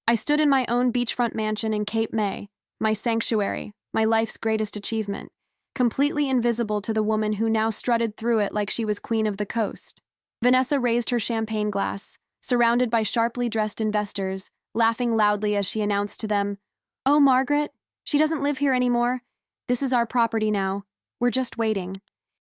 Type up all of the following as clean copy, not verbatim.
I stood in my own beachfront mansion in Cape May, my sanctuary, my life's greatest achievement, completely invisible to the woman who now strutted through it like she was queen of the coast. Vanessa raised her champagne glass, surrounded by sharply dressed investors, laughing loudly as she announced to them, "Oh, Margaret, she doesn't live here anymore. This is our property now. We're just waiting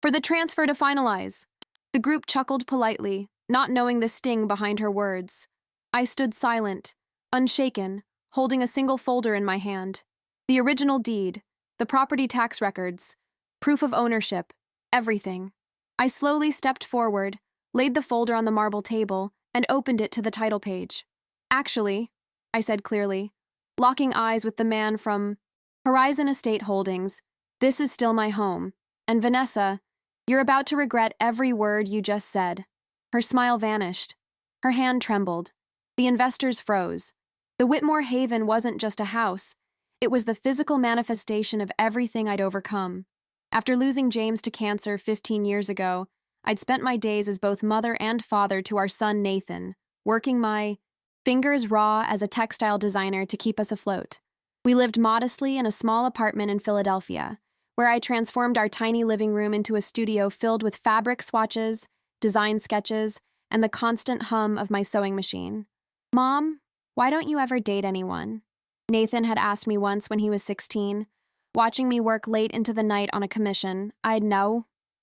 for the transfer to finalize." The group chuckled politely, not knowing the sting behind her words. I stood silent, unshaken, holding a single folder in my hand. The original deed, the property tax records, proof of ownership, everything. I slowly stepped forward, laid the folder on the marble table, and opened it to the title page. "Actually," I said clearly, locking eyes with the man from Horizon Estate Holdings, "this is still my home. And Vanessa, you're about to regret every word you just said." Her smile vanished. Her hand trembled. The investors froze. The Whitmore Haven wasn't just a house. It was the physical manifestation of everything I'd overcome. After losing James to cancer 15 years ago, I'd spent my days as both mother and father to our son Nathan, working my fingers raw as a textile designer to keep us afloat. We lived modestly in a small apartment in Philadelphia, where I transformed our tiny living room into a studio filled with fabric swatches, design sketches, and the constant hum of my sewing machine. "Mom, why don't you ever date anyone?" Nathan had asked me once when he was 16, watching me work late into the night on a commission. I'd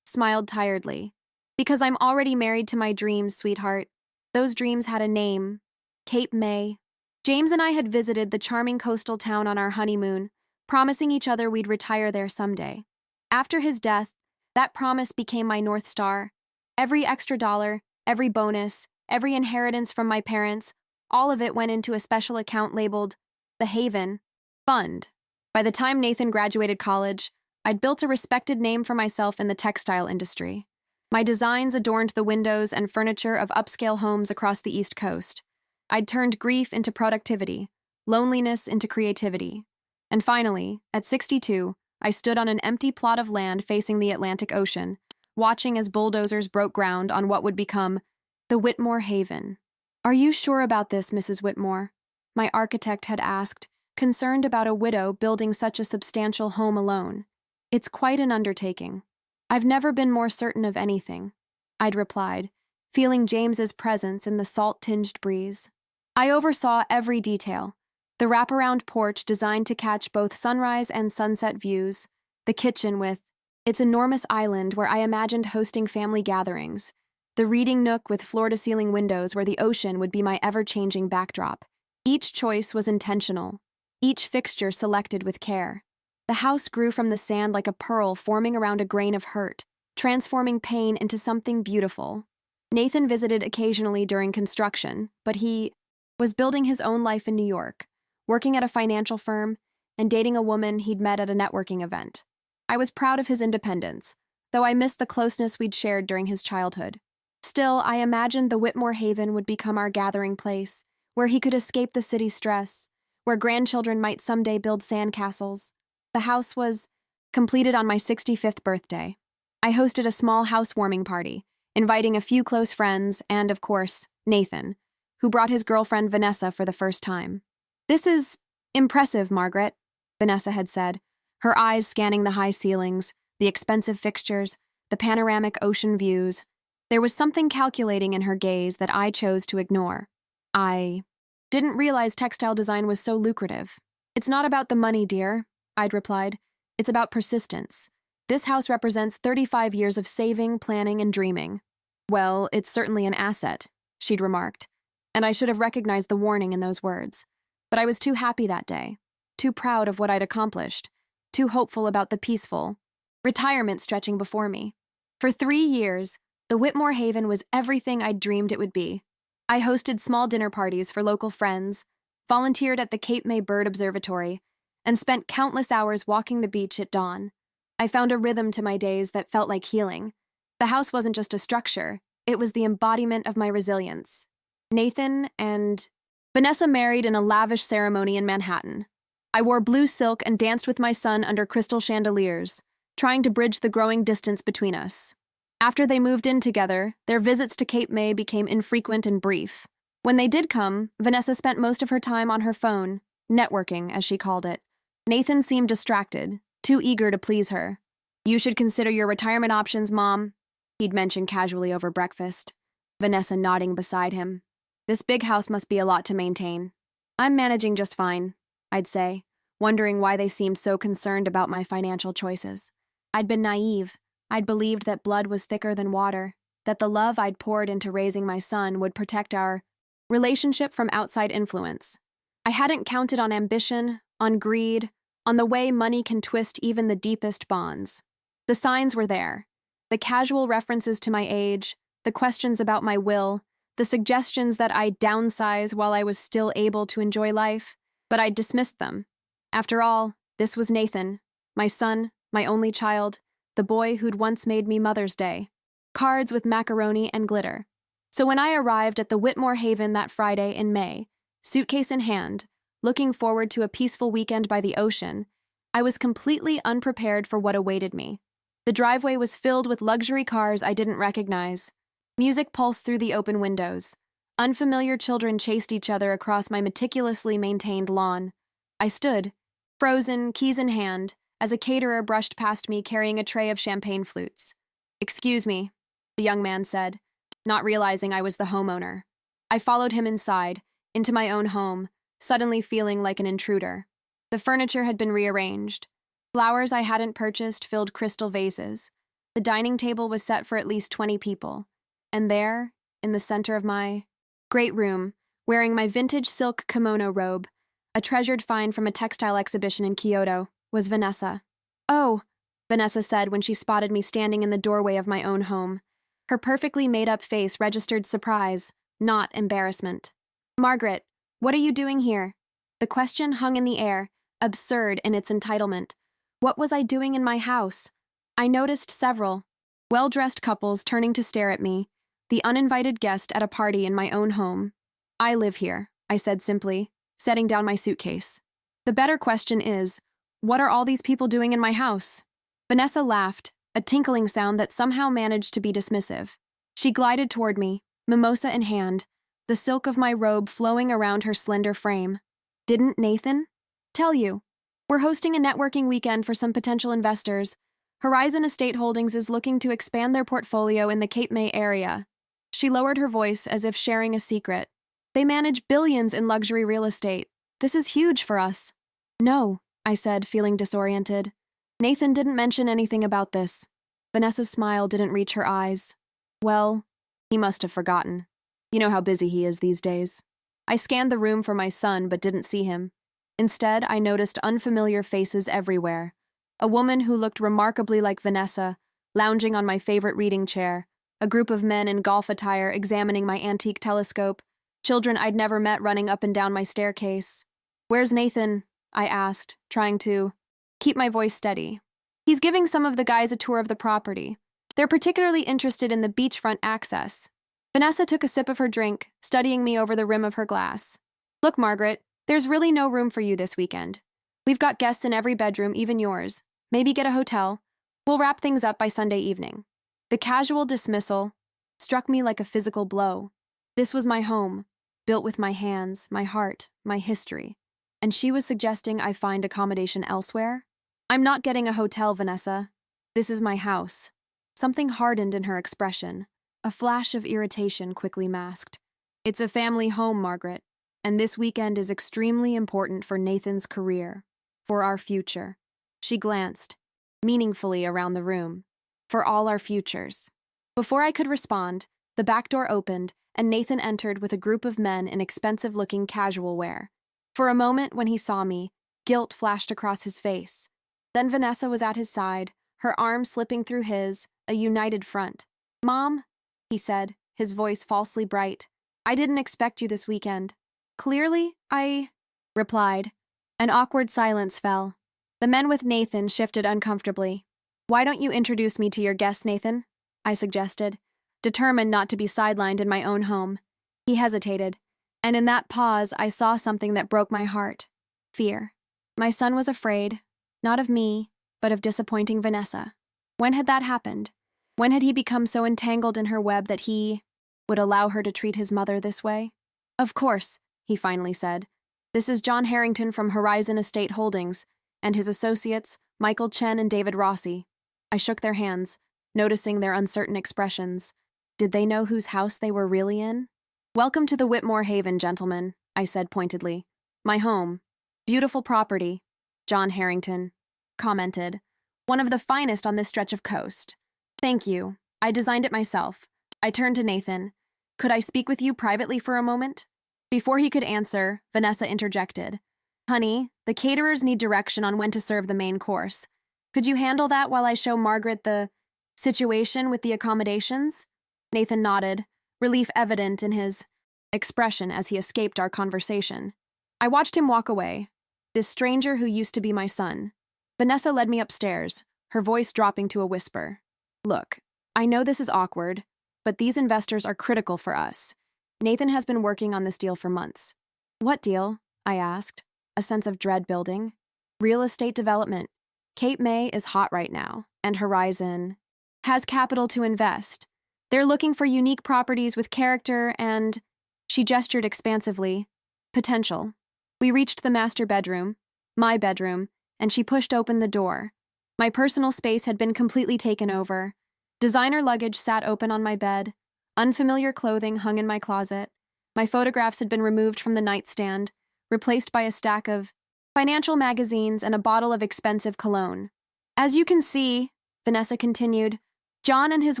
smiled tiredly. "Because I'm already married to my dreams, sweetheart. Those dreams had a name. Cape May." James and I had visited the charming coastal town on our honeymoon, promising each other we'd retire there someday. After his death, that promise became my North Star. Every extra dollar, every bonus, every inheritance from my parents, all of it went into a special account labeled the Haven Fund. By the time Nathan graduated college, I'd built a respected name for myself in the textile industry. My designs adorned the windows and furniture of upscale homes across the East Coast. I'd turned grief into productivity, loneliness into creativity. And finally, at 62, I stood on an empty plot of land facing the Atlantic Ocean, watching as bulldozers broke ground on what would become the Whitmore Haven. "Are you sure about this, Mrs. Whitmore?" my architect had asked, concerned about a widow building such a substantial home alone. "It's quite an undertaking." "I've never been more certain of anything," I'd replied, feeling James's presence in the salt-tinged breeze. I oversaw every detail. The wraparound porch designed to catch both sunrise and sunset views, the kitchen with its enormous island where I imagined hosting family gatherings, the reading nook with floor-to-ceiling windows where the ocean would be my ever-changing backdrop. Each choice was intentional, each fixture selected with care. The house grew from the sand like a pearl forming around a grain of hurt, transforming pain into something beautiful. Nathan visited occasionally during construction, but he was building his own life in New York, working at a financial firm, and dating a woman he'd met at a networking event. I was proud of his independence, though I missed the closeness we'd shared during his childhood. Still, I imagined the Whitmore Haven would become our gathering place, where he could escape the city's stress, where grandchildren might someday build sandcastles. The house was completed on my 65th birthday. I hosted a small housewarming party, inviting a few close friends and, of course, Nathan, who brought his girlfriend Vanessa for the first time. "This is impressive, Margaret," Vanessa had said, her eyes scanning the high ceilings, the expensive fixtures, the panoramic ocean views. There was something calculating in her gaze that I chose to ignore. "I didn't realize textile design was so lucrative." "It's not about the money, dear," I'd replied. "It's about persistence. This house represents 35 years of saving, planning, and dreaming." "Well, it's certainly an asset," she'd remarked, and I should have recognized the warning in those words. But I was too happy that day, too proud of what I'd accomplished, too hopeful about the peaceful retirement stretching before me. For 3 years, the Whitmore Haven was everything I'd dreamed it would be. I hosted small dinner parties for local friends, volunteered at the Cape May Bird Observatory, and spent countless hours walking the beach at dawn. I found a rhythm to my days that felt like healing. The house wasn't just a structure, it was the embodiment of my resilience. Nathan and Vanessa married in a lavish ceremony in Manhattan. I wore blue silk and danced with my son under crystal chandeliers, trying to bridge the growing distance between us. After they moved in together, their visits to Cape May became infrequent and brief. When they did come, Vanessa spent most of her time on her phone, networking, as she called it. Nathan seemed distracted, too eager to please her. "You should consider your retirement options, Mom," he'd mentioned casually over breakfast. Vanessa nodding beside him. "This big house must be a lot to maintain." "I'm managing just fine," I'd say, wondering why they seemed so concerned about my financial choices. I'd been naive. I'd believed that blood was thicker than water, that the love I'd poured into raising my son would protect our relationship from outside influence. I hadn't counted on ambition, on greed, on the way money can twist even the deepest bonds. The signs were there. The casual references to my age, the questions about my will, the suggestions that I'd downsize while I was still able to enjoy life, but I'd dismissed them. After all, this was Nathan, my son, my only child, the boy who'd once made me Mother's Day. Cards with macaroni and glitter. So when I arrived at the Whitmore Haven that Friday in May, suitcase in hand, looking forward to a peaceful weekend by the ocean, I was completely unprepared for what awaited me. The driveway was filled with luxury cars I didn't recognize. Music pulsed through the open windows. Unfamiliar children chased each other across my meticulously maintained lawn. I stood, frozen, keys in hand, as a caterer brushed past me carrying a tray of champagne flutes. "Excuse me," the young man said, not realizing I was the homeowner. I followed him inside, into my own home, suddenly feeling like an intruder. The furniture had been rearranged. Flowers I hadn't purchased filled crystal vases. The dining table was set for at least 20 people. And there, in the center of my great room, wearing my vintage silk kimono robe, a treasured find from a textile exhibition in Kyoto, was Vanessa. "Oh," Vanessa said when she spotted me standing in the doorway of my own home. Her perfectly made-up face registered surprise, not embarrassment. "Margaret, what are you doing here?" The question hung in the air, absurd in its entitlement. What was I doing in my house? I noticed several well-dressed couples turning to stare at me, the uninvited guest at a party in my own home. "I live here," I said simply, setting down my suitcase. "The better question is, what are all these people doing in my house?" Vanessa laughed, a tinkling sound that somehow managed to be dismissive. She glided toward me, mimosa in hand, the silk of my robe flowing around her slender frame. "Didn't Nathan tell you? We're hosting a networking weekend for some potential investors. Horizon Estate Holdings is looking to expand their portfolio in the Cape May area." She lowered her voice as if sharing a secret. "They manage billions in luxury real estate. This is huge for us." "No," I said, feeling disoriented. "Nathan didn't mention anything about this." Vanessa's smile didn't reach her eyes. "Well, he must have forgotten. You know how busy he is these days." I scanned the room for my son but didn't see him. Instead, I noticed unfamiliar faces everywhere. A woman who looked remarkably like Vanessa, lounging on my favorite reading chair, a group of men in golf attire examining my antique telescope, children I'd never met running up and down my staircase. "Where's Nathan?" I asked, trying to keep my voice steady. "He's giving some of the guys a tour of the property. They're particularly interested in the beachfront access." Vanessa took a sip of her drink, studying me over the rim of her glass. "Look, Margaret, there's really no room for you this weekend. We've got guests in every bedroom, even yours. Maybe get a hotel. We'll wrap things up by Sunday evening." The casual dismissal struck me like a physical blow. This was my home, built with my hands, my heart, my history. And she was suggesting I find accommodation elsewhere? "I'm not getting a hotel, Vanessa. This is my house." Something hardened in her expression. A flash of irritation quickly masked. "It's a family home, Margaret, and this weekend is extremely important for Nathan's career, for our future." She glanced, meaningfully around the room. "For all our futures." Before I could respond, the back door opened and Nathan entered with a group of men in expensive-looking casual wear. For a moment, when he saw me, guilt flashed across his face. Then Vanessa was at his side, her arm slipping through his, a united front. "Mom," he said, his voice falsely bright, "I didn't expect you this weekend." "Clearly, I replied. An awkward silence fell. The men with Nathan shifted uncomfortably. "Why don't you introduce me to your guests, Nathan?" I suggested, determined not to be sidelined in my own home. He hesitated, and in that pause I saw something that broke my heart. Fear. My son was afraid, not of me, but of disappointing Vanessa. When had that happened? When had he become so entangled in her web that he would allow her to treat his mother this way? Of course, he finally said. This is John Harrington from Horizon Estate Holdings, and his associates, Michael Chen and David Rossi. I shook their hands, noticing their uncertain expressions. Did they know whose house they were really in? Welcome to the Whitmore Haven, gentlemen, I said pointedly. My home. Beautiful property, John Harrington commented. One of the finest on this stretch of coast. Thank you. I designed it myself. I turned to Nathan. Could I speak with you privately for a moment? Before he could answer, Vanessa interjected. Honey, the caterers need direction on when to serve the main course. Could you handle that while I show Margaret the situation with the accommodations? Nathan nodded, relief evident in his expression as he escaped our conversation. I watched him walk away, this stranger who used to be my son. Vanessa led me upstairs, her voice dropping to a whisper. Look, I know this is awkward, but these investors are critical for us. Nathan has been working on this deal for months. What deal? I asked, a sense of dread building. Real estate development. Cape May is hot right now, and Horizon has capital to invest. They're looking for unique properties with character and, she gestured expansively, potential. We reached the master bedroom, my bedroom, and she pushed open the door. My personal space had been completely taken over. Designer luggage sat open on my bed. Unfamiliar clothing hung in my closet. My photographs had been removed from the nightstand, replaced by a stack of financial magazines and a bottle of expensive cologne. As you can see, Vanessa continued, John and his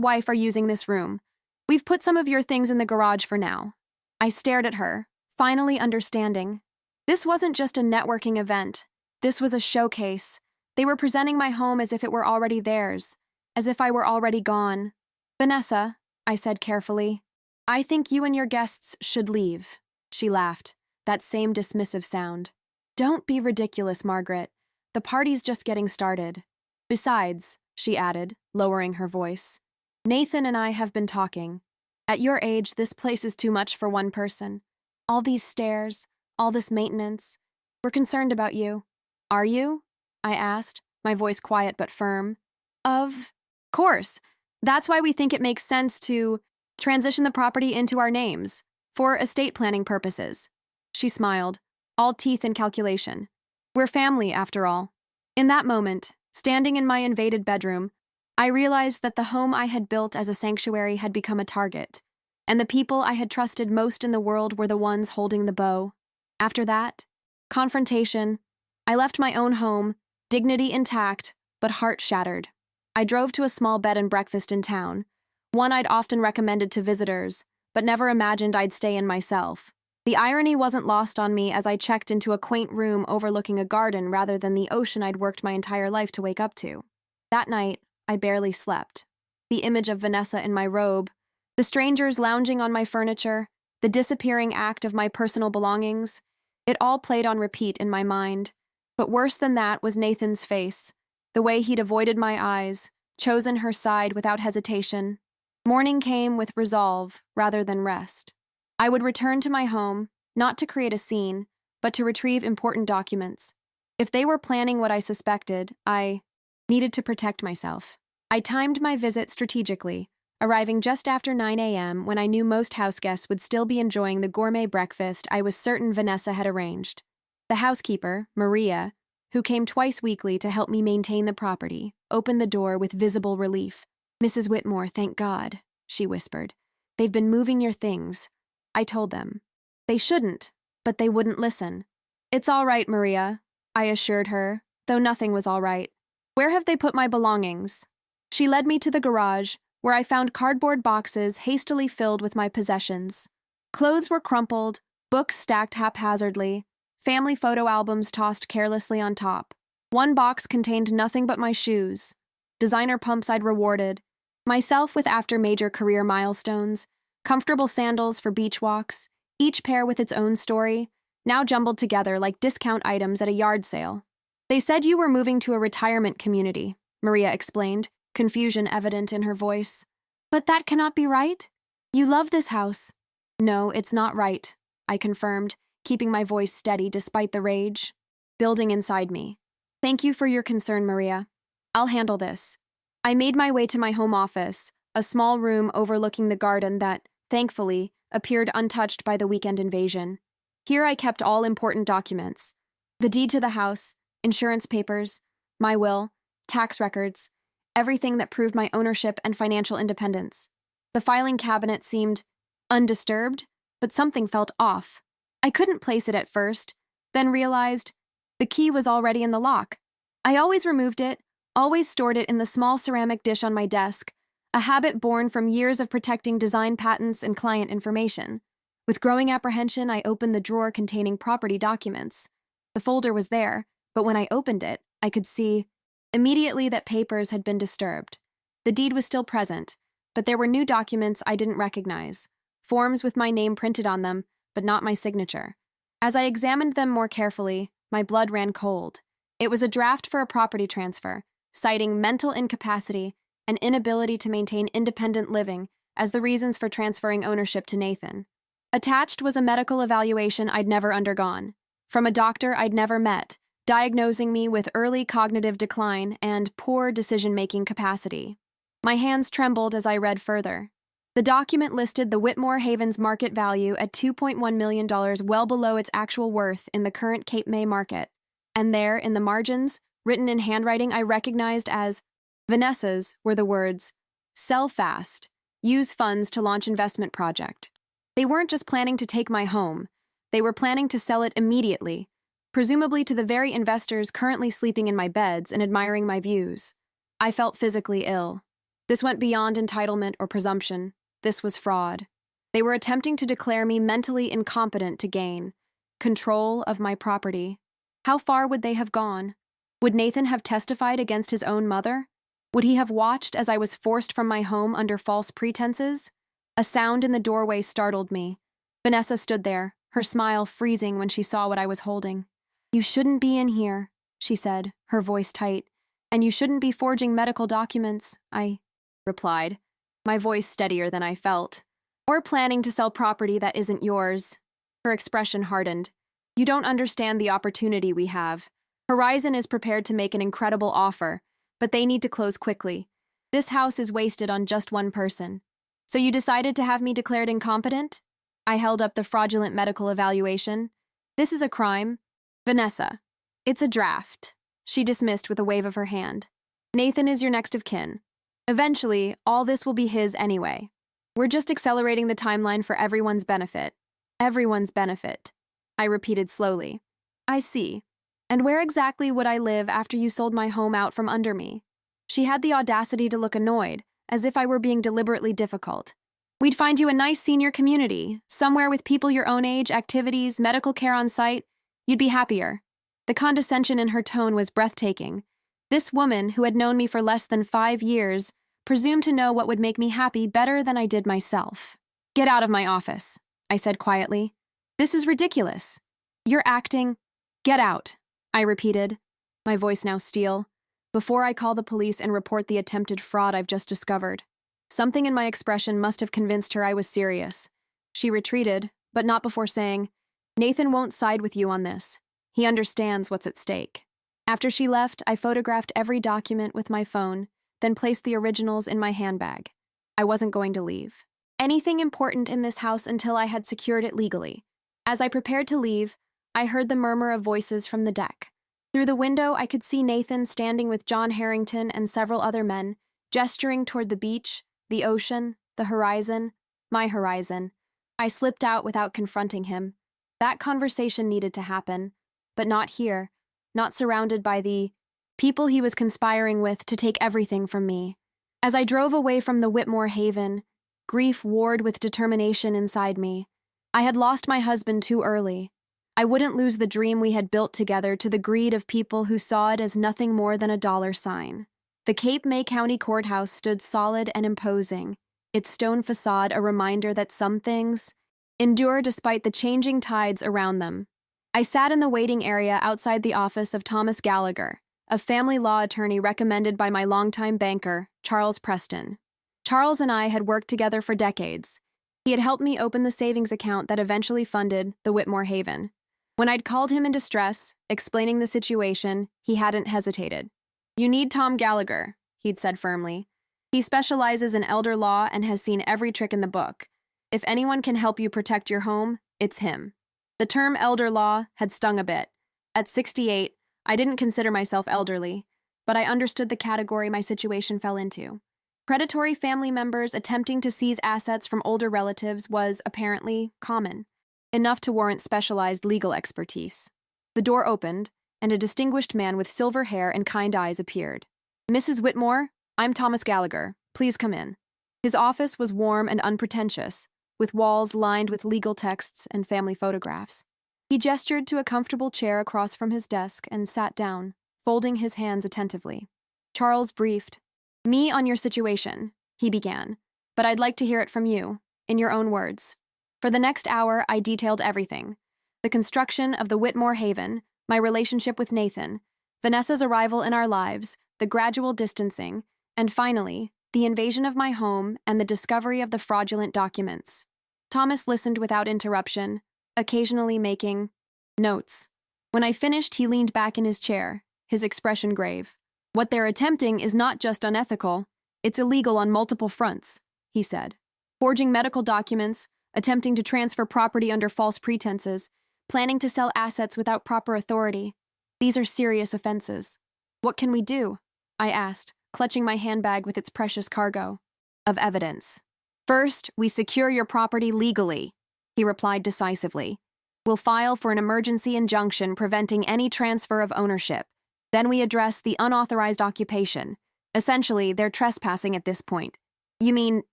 wife are using this room. We've put some of your things in the garage for now. I stared at her, finally understanding. This wasn't just a networking event. This was a showcase. They were presenting my home as if it were already theirs, as if I were already gone. Vanessa, I said carefully, I think you and your guests should leave. She laughed, that same dismissive sound. Don't be ridiculous, Margaret. The party's just getting started. Besides, she added, lowering her voice, Nathan and I have been talking. At your age, this place is too much for one person. All these stairs, all this maintenance. We're concerned about you. Are you? I asked, my voice quiet but firm. Of course. That's why we think it makes sense to transition the property into our names, for estate planning purposes. She smiled, all teeth and calculation. We're family, after all. In that moment, standing in my invaded bedroom, I realized that the home I had built as a sanctuary had become a target, and the people I had trusted most in the world were the ones holding the bow. After that, confrontation, I left my own home, dignity intact, but heart shattered. I drove to a small bed and breakfast in town, one I'd often recommended to visitors, but never imagined I'd stay in myself. The irony wasn't lost on me as I checked into a quaint room overlooking a garden rather than the ocean I'd worked my entire life to wake up to. That night, I barely slept. The image of Vanessa in my robe, the strangers lounging on my furniture, the disappearing act of my personal belongings, it all played on repeat in my mind. But worse than that was Nathan's face, the way he'd avoided my eyes, chosen her side without hesitation. Morning came with resolve rather than rest. I would return to my home, not to create a scene, but to retrieve important documents. If they were planning what I suspected, I needed to protect myself. I timed my visit strategically, arriving just after 9 a.m. when I knew most house guests would still be enjoying the gourmet breakfast I was certain Vanessa had arranged. The housekeeper, Maria, who came twice weekly to help me maintain the property, opened the door with visible relief. Mrs. Whitmore, thank God, she whispered. They've been moving your things. I told them. They shouldn't, but they wouldn't listen. It's all right, Maria, I assured her, though nothing was all right. Where have they put my belongings? She led me to the garage, where I found cardboard boxes hastily filled with my possessions. Clothes were crumpled, books stacked haphazardly, family photo albums tossed carelessly on top. One box contained nothing but my shoes, designer pumps I'd rewarded, myself with after major career milestones, comfortable sandals for beach walks, each pair with its own story, now jumbled together like discount items at a yard sale. They said you were moving to a retirement community, Maria explained, confusion evident in her voice. But that cannot be right. You love this house. No, it's not right, I confirmed, keeping my voice steady despite the rage building inside me. Thank you for your concern, Maria. I'll handle this. I made my way to my home office, a small room overlooking the garden that, thankfully, appeared untouched by the weekend invasion. Here I kept all important documents: the deed to the house, insurance papers, my will, tax records, everything that proved my ownership and financial independence. The filing cabinet seemed undisturbed, but something felt off. I couldn't place it at first, then realized the key was already in the lock. I always removed it, always stored it in the small ceramic dish on my desk, a habit born from years of protecting design patents and client information. With growing apprehension, I opened the drawer containing property documents. The folder was there, but when I opened it, I could see immediately that papers had been disturbed. The deed was still present, but there were new documents I didn't recognize, forms with my name printed on them, but not my signature. As I examined them more carefully, my blood ran cold. It was a draft for a property transfer, citing mental incapacity and inability to maintain independent living as the reasons for transferring ownership to Nathan. Attached was a medical evaluation I'd never undergone, from a doctor I'd never met, diagnosing me with early cognitive decline and poor decision-making capacity. My hands trembled as I read further. The document listed the Whitmore Haven's market value at $2.1 million, well below its actual worth in the current Cape May market. And there, in the margins, written in handwriting I recognized as Vanessa's, were the words, "Sell fast. Use funds to launch investment project." They weren't just planning to take my home. They were planning to sell it immediately, presumably to the very investors currently sleeping in my beds and admiring my views. I felt physically ill. This went beyond entitlement or presumption. This was fraud. They were attempting to declare me mentally incompetent to gain control of my property. How far would they have gone? Would Nathan have testified against his own mother? Would he have watched as I was forced from my home under false pretenses? A sound in the doorway startled me. Vanessa stood there, her smile freezing when she saw what I was holding. "You shouldn't be in here," she said, her voice tight. "And you shouldn't be forging medical documents," I replied, my voice steadier than I felt. "Or planning to sell property that isn't yours." Her expression hardened. "You don't understand the opportunity we have. Horizon is prepared to make an incredible offer, but they need to close quickly. This house is wasted on just one person. So you decided to have me declared incompetent?" I held up the fraudulent medical evaluation. "This is a crime." "Vanessa, it's a draft," she dismissed with a wave of her hand. "Nathan is your next of kin. Eventually, all this will be his anyway. We're just accelerating the timeline for everyone's benefit." "Everyone's benefit," I repeated slowly. "I see. And where exactly would I live after you sold my home out from under me?" She had the audacity to look annoyed, as if I were being deliberately difficult. "We'd find you a nice senior community, somewhere with people your own age, activities, medical care on site. You'd be happier." The condescension in her tone was breathtaking. This woman, who had known me for less than 5 years, presumed to know what would make me happy better than I did myself. "Get out of my office," I said quietly. "This is ridiculous. You're acting—" "Get out," I repeated, my voice now steel, "before I call the police and report the attempted fraud I've just discovered." Something in my expression must have convinced her I was serious. She retreated, but not before saying, "Nathan won't side with you on this. He understands what's at stake." After she left, I photographed every document with my phone, then placed the originals in my handbag. I wasn't going to leave anything important in this house until I had secured it legally. As I prepared to leave, I heard the murmur of voices from the deck. Through the window, I could see Nathan standing with John Harrington and several other men, gesturing toward the beach, the ocean, the horizon, my horizon. I slipped out without confronting him. That conversation needed to happen, but not here, not surrounded by the people he was conspiring with to take everything from me. As I drove away from the Whitmore Haven, grief warred with determination inside me. I had lost my husband too early. I wouldn't lose the dream we had built together to the greed of people who saw it as nothing more than a dollar sign. The Cape May County Courthouse stood solid and imposing, its stone facade a reminder that some things endure despite the changing tides around them. I sat in the waiting area outside the office of Thomas Gallagher, a family law attorney recommended by my longtime banker, Charles Preston. Charles and I had worked together for decades. He had helped me open the savings account that eventually funded the Whitmore Haven. When I'd called him in distress, explaining the situation, he hadn't hesitated. "You need Tom Gallagher," he'd said firmly. "He specializes in elder law and has seen every trick in the book. If anyone can help you protect your home, it's him. The term elder law had stung a bit. At 68, I didn't consider myself elderly, but I understood the category my situation fell into. Predatory family members attempting to seize assets from older relatives was, apparently, common, enough to warrant specialized legal expertise. The door opened, and a distinguished man with silver hair and kind eyes appeared. "Mrs. Whitmore, I'm Thomas Gallagher. Please come in." His office was warm and unpretentious, with walls lined with legal texts and family photographs. He gestured to a comfortable chair across from his desk and sat down, folding his hands attentively. Charles briefed me on your situation, he began, but I'd like to hear it from you, in your own words. For the next hour, I detailed everything: the construction of the Whitmore Haven, my relationship with Nathan, Vanessa's arrival in our lives, the gradual distancing, and finally, the invasion of my home and the discovery of the fraudulent documents. Thomas listened without interruption, occasionally making notes. When I finished, he leaned back in his chair, his expression grave. "What they're attempting is not just unethical, it's illegal on multiple fronts," he said. "Forging medical documents, attempting to transfer property under false pretenses, planning to sell assets without proper authority. These are serious offenses." "What can we do?" I asked, clutching my handbag with its precious cargo of evidence. "First, we secure your property legally," he replied decisively. "We'll file for an emergency injunction preventing any transfer of ownership. Then we address the unauthorized occupation. Essentially, they're trespassing at this point." "You mean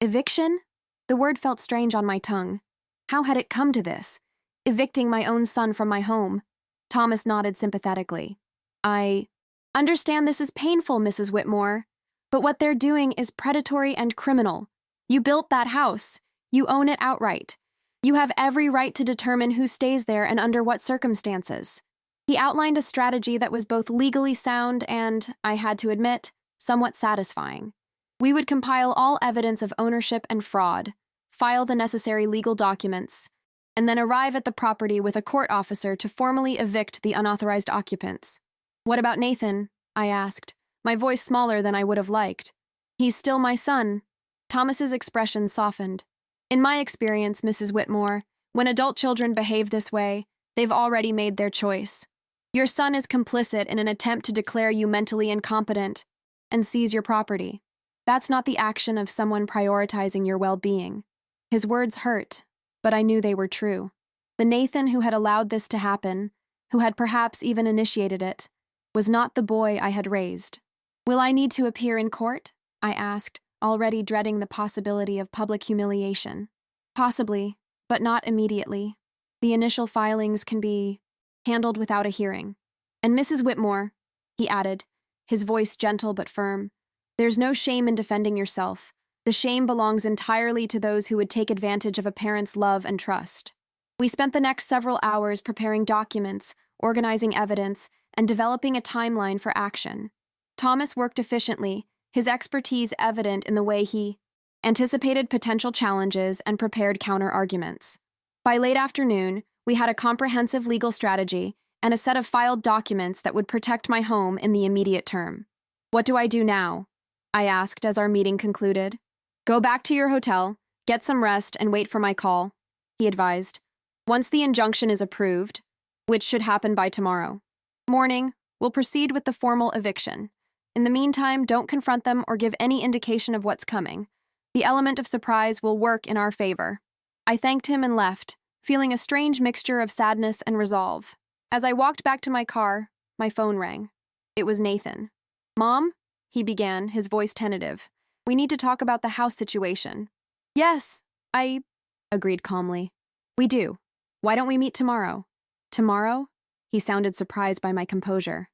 eviction?" The word felt strange on my tongue. How had it come to this? Evicting my own son from my home. Thomas nodded sympathetically. "I understand this is painful, Mrs. Whitmore, but what they're doing is predatory and criminal. You built that house. You own it outright. You have every right to determine who stays there and under what circumstances." He outlined a strategy that was both legally sound and, I had to admit, somewhat satisfying. We would compile all evidence of ownership and fraud, file the necessary legal documents, and then arrive at the property with a court officer to formally evict the unauthorized occupants. "What about Nathan?" I asked, my voice smaller than I would have liked. "He's still my son." Thomas's expression softened. "In my experience, Mrs. Whitmore, when adult children behave this way, they've already made their choice. Your son is complicit in an attempt to declare you mentally incompetent and seize your property. That's not the action of someone prioritizing your well-being." His words hurt, but I knew they were true. The Nathan who had allowed this to happen, who had perhaps even initiated it, was not the boy I had raised. "Will I need to appear in court?" I asked, already dreading the possibility of public humiliation. "Possibly, but not immediately. The initial filings can be handled without a hearing. And Mrs. Whitmore," he added, his voice gentle but firm, "there's no shame in defending yourself. The shame belongs entirely to those who would take advantage of a parent's love and trust." We spent the next several hours preparing documents, organizing evidence, and developing a timeline for action. Thomas worked efficiently, his expertise evident in the way he anticipated potential challenges and prepared counter-arguments. By late afternoon, we had a comprehensive legal strategy and a set of filed documents that would protect my home in the immediate term. "What do I do now?" I asked as our meeting concluded. "Go back to your hotel, get some rest, and wait for my call," he advised. "Once the injunction is approved, which should happen by tomorrow morning, we'll proceed with the formal eviction. In the meantime, don't confront them or give any indication of what's coming. The element of surprise will work in our favor." I thanked him and left, feeling a strange mixture of sadness and resolve. As I walked back to my car, my phone rang. It was Nathan. "Mom?" he began, his voice tentative. "We need to talk about the house situation." "Yes, I agreed calmly. "We do. Why don't we meet tomorrow?" "Tomorrow?" He sounded surprised by my composure.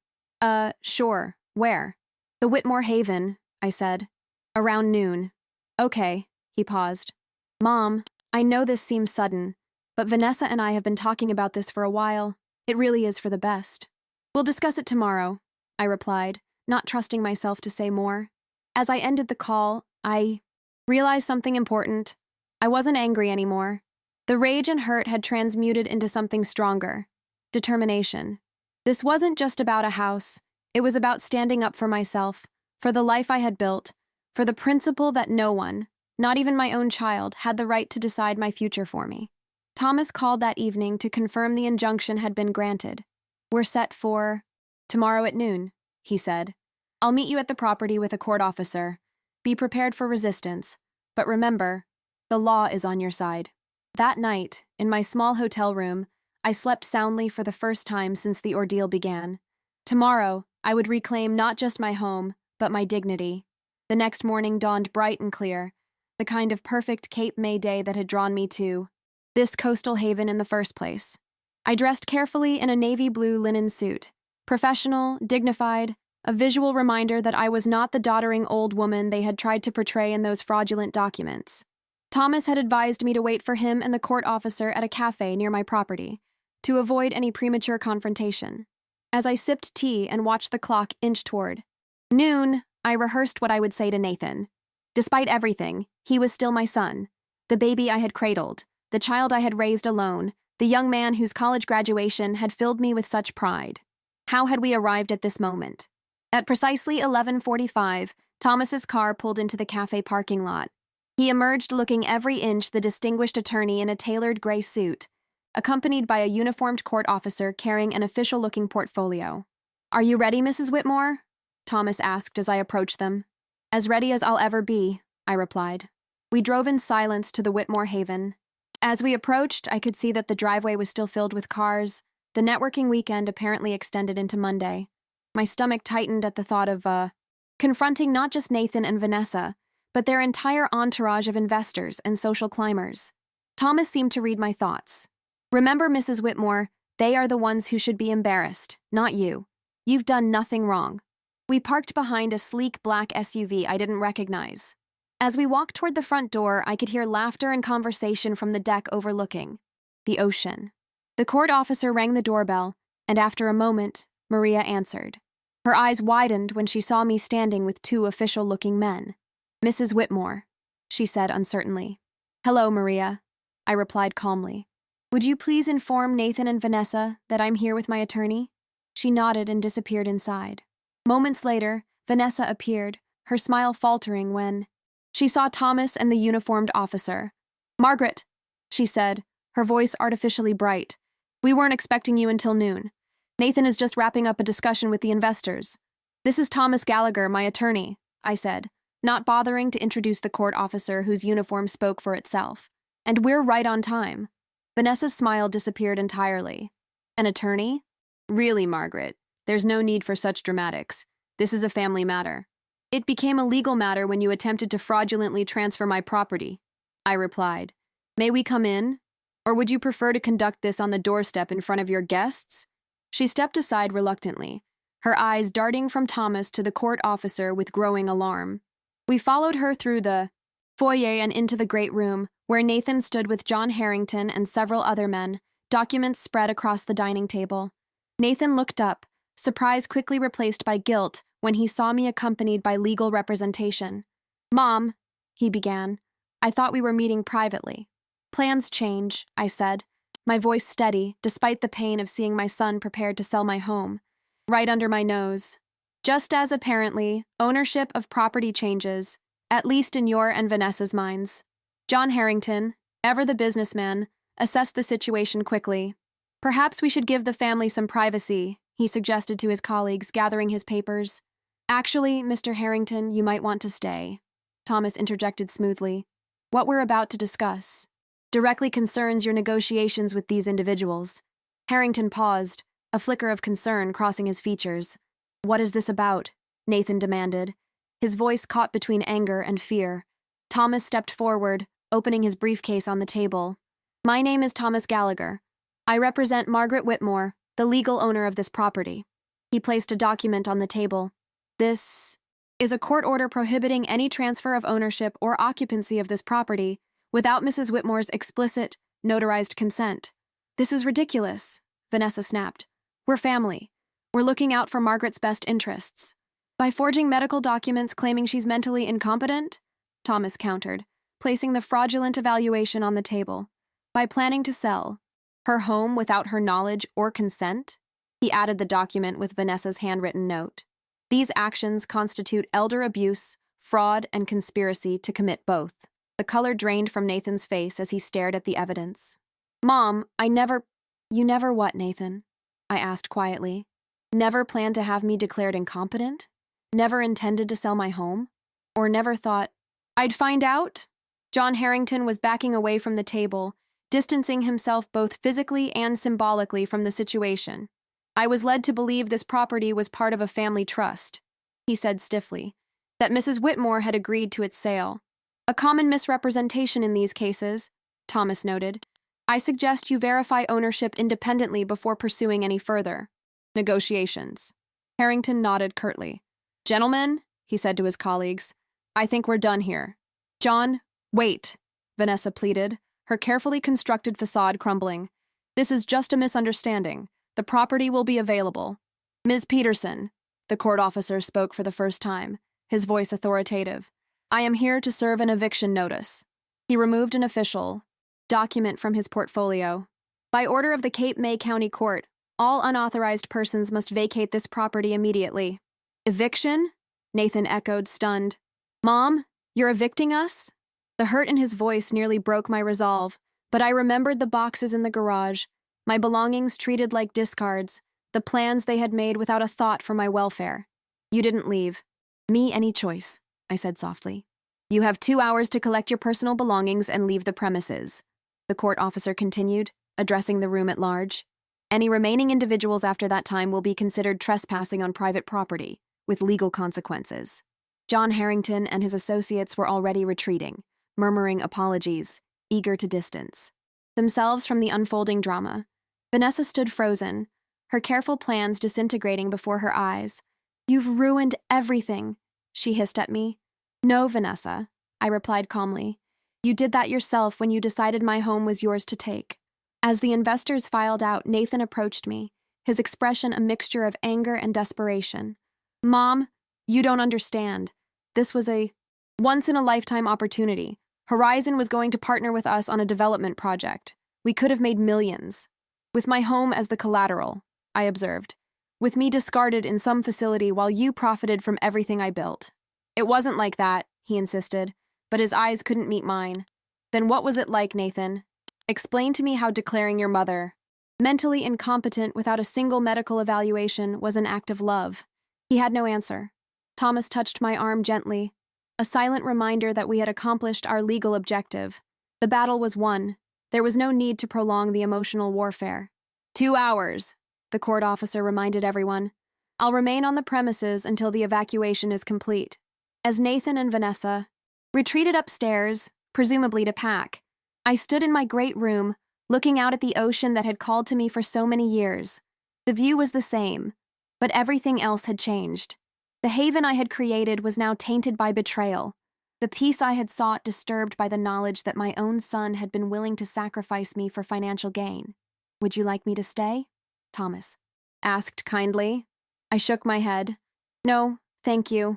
Sure. Where?" "The Whitmore Haven," I said. "Around noon." "Okay," he paused. "Mom, I know this seems sudden, but Vanessa and I have been talking about this for a while. It really is for the best." "We'll discuss it tomorrow," I replied, not trusting myself to say more. As I ended the call, I realized something important. I wasn't angry anymore. The rage and hurt had transmuted into something stronger: determination. This wasn't just about a house. It was about standing up for myself, for the life I had built, for the principle that no one, Not even my own child had the right to decide my future for me. Thomas called that evening to confirm the injunction had been granted. "We're set for tomorrow at noon," he said. "I'll meet you at the property with a court officer. Be prepared for resistance, but remember, the law is on your side." That night, in my small hotel room, I slept soundly for the first time since the ordeal began. Tomorrow, I would reclaim not just my home, but my dignity. The next morning dawned bright and clear, the kind of perfect Cape May day that had drawn me to this coastal haven in the first place. I dressed carefully in a navy blue linen suit, professional, dignified, a visual reminder that I was not the doddering old woman they had tried to portray in those fraudulent documents. Thomas had advised me to wait for him and the court officer at a cafe near my property, to avoid any premature confrontation. As I sipped tea and watched the clock inch toward noon, I rehearsed what I would say to Nathan. Despite everything, he was still my son, the baby I had cradled, the child I had raised alone, the young man whose college graduation had filled me with such pride. How had we arrived at this moment? At precisely 11:45, Thomas's car pulled into the cafe parking lot. He emerged looking every inch the distinguished attorney in a tailored gray suit, accompanied by a uniformed court officer carrying an official-looking portfolio. "Are you ready, Mrs. Whitmore?" Thomas asked as I approached them. "As ready as I'll ever be," I replied. We drove in silence to the Whitmore Haven. As we approached, I could see that the driveway was still filled with cars. The networking weekend apparently extended into Monday. My stomach tightened at the thought of, confronting not just Nathan and Vanessa, but their entire entourage of investors and social climbers. Thomas seemed to read my thoughts. "Remember, Mrs. Whitmore, they are the ones who should be embarrassed, not you. You've done nothing wrong." We parked behind a sleek black SUV I didn't recognize. As we walked toward the front door, I could hear laughter and conversation from the deck overlooking the ocean. The court officer rang the doorbell, and after a moment, Maria answered. Her eyes widened when she saw me standing with two official-looking men. "Mrs. Whitmore," she said uncertainly. "Hello, Maria," I replied calmly. "Would you please inform Nathan and Vanessa that I'm here with my attorney?" She nodded and disappeared inside. Moments later, Vanessa appeared, her smile faltering when she saw Thomas and the uniformed officer. "Margaret," she said, her voice artificially bright. "We weren't expecting you until noon. Nathan is just wrapping up a discussion with the investors." "This is Thomas Gallagher, my attorney," I said, not bothering to introduce the court officer whose uniform spoke for itself. "And we're right on time." Vanessa's smile disappeared entirely. "An attorney? Really, Margaret, there's no need for such dramatics. This is a family matter." "It became a legal matter when you attempted to fraudulently transfer my property," I replied. "May we come in? Or would you prefer to conduct this on the doorstep in front of your guests?" She stepped aside reluctantly, her eyes darting from Thomas to the court officer with growing alarm. We followed her through the foyer and into the great room, where Nathan stood with John Harrington and several other men, documents spread across the dining table. Nathan looked up, surprise quickly replaced by guilt when he saw me accompanied by legal representation. "Mom," he began, "I thought we were meeting privately." "Plans change," I said, my voice steady despite the pain of seeing my son prepared to sell my home. Right under my nose. "Just as, apparently, ownership of property changes, at least in your and Vanessa's minds." John Harrington, ever the businessman, assessed the situation quickly. "Perhaps we should give the family some privacy," he suggested to his colleagues, gathering his papers. "Actually, Mr. Harrington, you might want to stay," Thomas interjected smoothly. "What we're about to discuss directly concerns your negotiations with these individuals." Harrington paused, a flicker of concern crossing his features. "What is this about?" Nathan demanded, his voice caught between anger and fear. Thomas stepped forward, opening his briefcase on the table. "My name is Thomas Gallagher. I represent Margaret Whitmore, the legal owner of this property." He placed a document on the table. "This is a court order prohibiting any transfer of ownership or occupancy of this property without Mrs. Whitmore's explicit, notarized consent." "This is ridiculous," Vanessa snapped. "We're family. We're looking out for Margaret's best interests." "By forging medical documents claiming she's mentally incompetent?" Thomas countered, placing the fraudulent evaluation on the table. "By planning to sell her home without her knowledge or consent?" He added the document with Vanessa's handwritten note. "These actions constitute elder abuse, fraud, and conspiracy to commit both." The color drained from Nathan's face as he stared at the evidence. Mom, You never what, Nathan? I asked quietly. Never planned to have me declared incompetent? Never intended to sell my home? Or never thought I'd find out? John Harrington was backing away from the table, distancing himself both physically and symbolically from the situation. I was led to believe this property was part of a family trust, he said stiffly, that Mrs. Whitmore had agreed to its sale. A common misrepresentation in these cases, Thomas noted. I suggest you verify ownership independently before pursuing any further negotiations. Harrington nodded curtly. Gentlemen, he said to his colleagues, I think we're done here. John, wait, Vanessa pleaded, her carefully constructed facade crumbling. This is just a misunderstanding. The property will be available. Ms. Peterson, the court officer spoke for the first time, his voice authoritative. I am here to serve an eviction notice. He removed an official document from his portfolio. By order of the Cape May County Court, all unauthorized persons must vacate this property immediately. Eviction? Nathan echoed, stunned. Mom, you're evicting us? The hurt in his voice nearly broke my resolve, but I remembered the boxes in the garage, my belongings treated like discards, the plans they had made without a thought for my welfare. You didn't leave. Me any choice, I said softly. You have 2 hours to collect your personal belongings and leave the premises, the court officer continued, addressing the room at large. Any remaining individuals after that time will be considered trespassing on private property, with legal consequences. John Harrington and his associates were already retreating, murmuring apologies, eager to distance themselves from the unfolding drama. Vanessa stood frozen, her careful plans disintegrating before her eyes. You've ruined everything, she hissed at me. No, Vanessa, I replied calmly. You did that yourself when you decided my home was yours to take. As the investors filed out, Nathan approached me, his expression a mixture of anger and desperation. Mom, you don't understand. This was a once-in-a-lifetime opportunity. Horizon was going to partner with us on a development project. We could have made millions. With my home as the collateral, I observed. With me discarded in some facility while you profited from everything I built. It wasn't like that, he insisted, but his eyes couldn't meet mine. Then what was it like, Nathan? Explain to me how declaring your mother mentally incompetent without a single medical evaluation was an act of love. He had no answer. Thomas touched my arm gently, a silent reminder that we had accomplished our legal objective. The battle was won. There was no need to prolong the emotional warfare. 2 hours, the court officer reminded everyone. I'll remain on the premises until the evacuation is complete. As Nathan and Vanessa retreated upstairs, presumably to pack, I stood in my great room, looking out at the ocean that had called to me for so many years. The view was the same, but everything else had changed. The haven I had created was now tainted by betrayal, the peace I had sought disturbed by the knowledge that my own son had been willing to sacrifice me for financial gain. Would you like me to stay? Thomas asked kindly. I shook my head. No, thank you.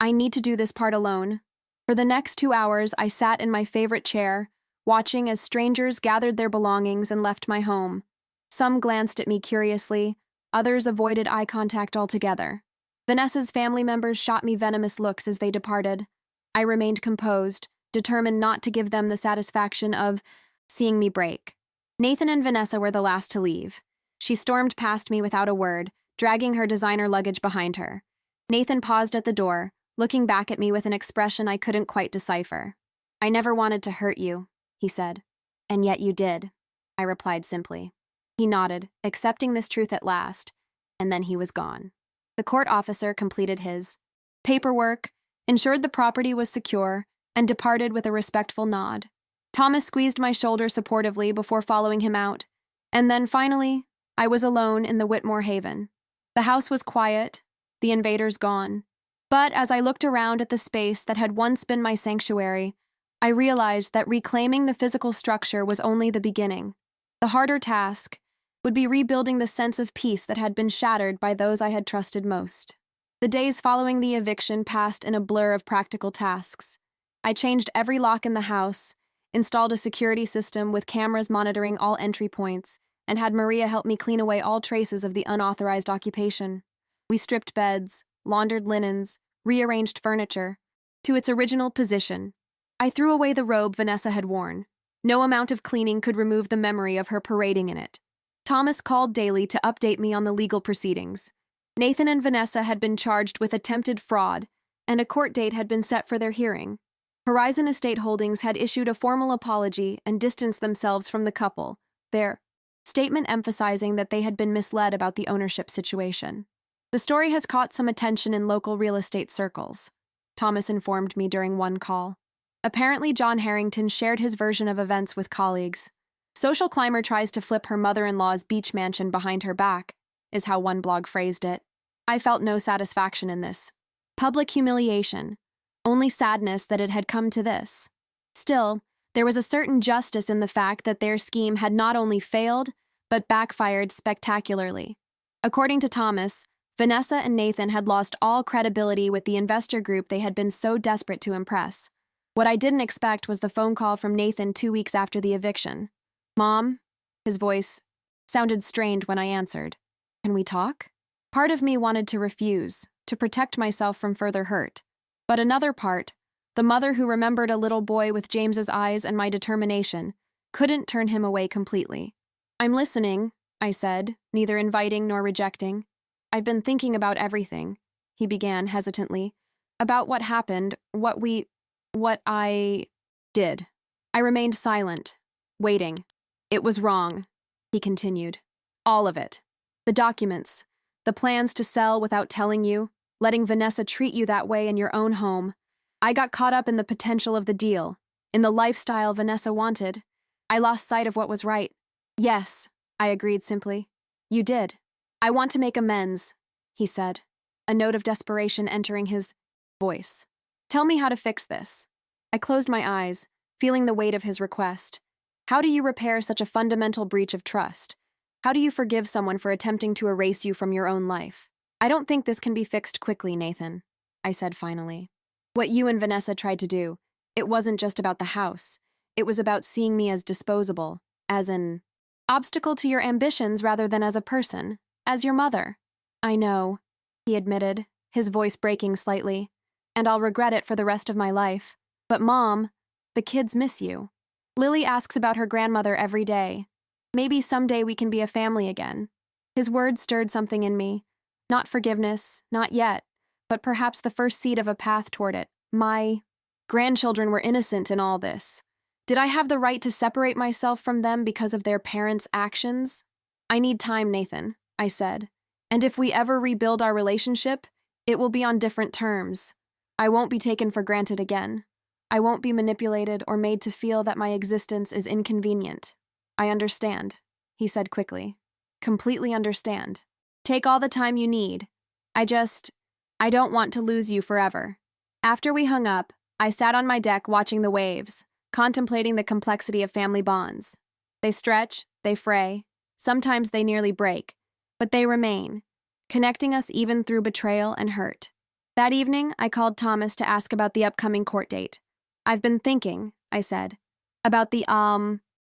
I need to do this part alone. For the next 2 hours, I sat in my favorite chair, watching as strangers gathered their belongings and left my home. Some glanced at me curiously, others avoided eye contact altogether. Vanessa's family members shot me venomous looks as they departed. I remained composed, determined not to give them the satisfaction of seeing me break. Nathan and Vanessa were the last to leave. She stormed past me without a word, dragging her designer luggage behind her. Nathan paused at the door, looking back at me with an expression I couldn't quite decipher. I never wanted to hurt you, he said. And yet you did, I replied simply. He nodded, accepting this truth at last, and then he was gone. The court officer completed his paperwork, ensured the property was secure, and departed with a respectful nod. Thomas squeezed my shoulder supportively before following him out, and then finally, I was alone in the Whitmore Haven. The house was quiet, the invaders gone. But as I looked around at the space that had once been my sanctuary, I realized that reclaiming the physical structure was only the beginning. The harder task would be rebuilding the sense of peace that had been shattered by those I had trusted most. The days following the eviction passed in a blur of practical tasks. I changed every lock in the house, installed a security system with cameras monitoring all entry points, and had Maria help me clean away all traces of the unauthorized occupation. We stripped beds, laundered linens, rearranged furniture to its original position, I threw away the robe Vanessa had worn. No amount of cleaning could remove the memory of her parading in it. Thomas called daily to update me on the legal proceedings. Nathan and Vanessa had been charged with attempted fraud, and a court date had been set for their hearing. Horizon Estate Holdings had issued a formal apology and distanced themselves from the couple, their statement emphasizing that they had been misled about the ownership situation. The story has caught some attention in local real estate circles, Thomas informed me during one call. Apparently, John Harrington shared his version of events with colleagues. Social climber tries to flip her mother-in-law's beach mansion behind her back, is how one blog phrased it. I felt no satisfaction in this. Public humiliation. Only sadness that it had come to this. Still, there was a certain justice in the fact that their scheme had not only failed, but backfired spectacularly. According to Thomas, Vanessa and Nathan had lost all credibility with the investor group they had been so desperate to impress. What I didn't expect was the phone call from Nathan 2 weeks after the eviction. "Mom?" His voice sounded strained when I answered. "Can we talk?" Part of me wanted to refuse, to protect myself from further hurt. But another part, the mother who remembered a little boy with James's eyes and my determination, couldn't turn him away completely. "I'm listening," I said, neither inviting nor rejecting. "I've been thinking about everything," he began hesitantly. "About what happened, what I did." I remained silent, waiting. "It was wrong," he continued. "All of it. The documents, the plans to sell without telling you, letting Vanessa treat you that way in your own home. I got caught up in the potential of the deal, in the lifestyle Vanessa wanted. I lost sight of what was right." "Yes," I agreed simply. "You did. I want to make amends," he said, a note of desperation entering his voice. "Tell me how to fix this." I closed my eyes, feeling the weight of his request. How do you repair such a fundamental breach of trust? How do you forgive someone for attempting to erase you from your own life? "I don't think this can be fixed quickly, Nathan," I said finally. "What you and Vanessa tried to do, it wasn't just about the house. It was about seeing me as disposable, as an obstacle to your ambitions rather than as a person, as your mother." "I know," he admitted, his voice breaking slightly, "and I'll regret it for the rest of my life. But Mom, the kids miss you. Lily asks about her grandmother every day. Maybe someday we can be a family again." His words stirred something in me. Not forgiveness, not yet, but perhaps the first seed of a path toward it. My grandchildren were innocent in all this. Did I have the right to separate myself from them because of their parents' actions? "I need time, Nathan," I said. "And if we ever rebuild our relationship, it will be on different terms. I won't be taken for granted again. I won't be manipulated or made to feel that my existence is inconvenient." "I understand," he said quickly. "Completely understand. Take all the time you need. I don't want to lose you forever." After we hung up, I sat on my deck watching the waves, contemplating the complexity of family bonds. They stretch, they fray, sometimes they nearly break, but they remain, connecting us even through betrayal and hurt. That evening, I called Thomas to ask about the upcoming court date. "I've been thinking," I said, "about the,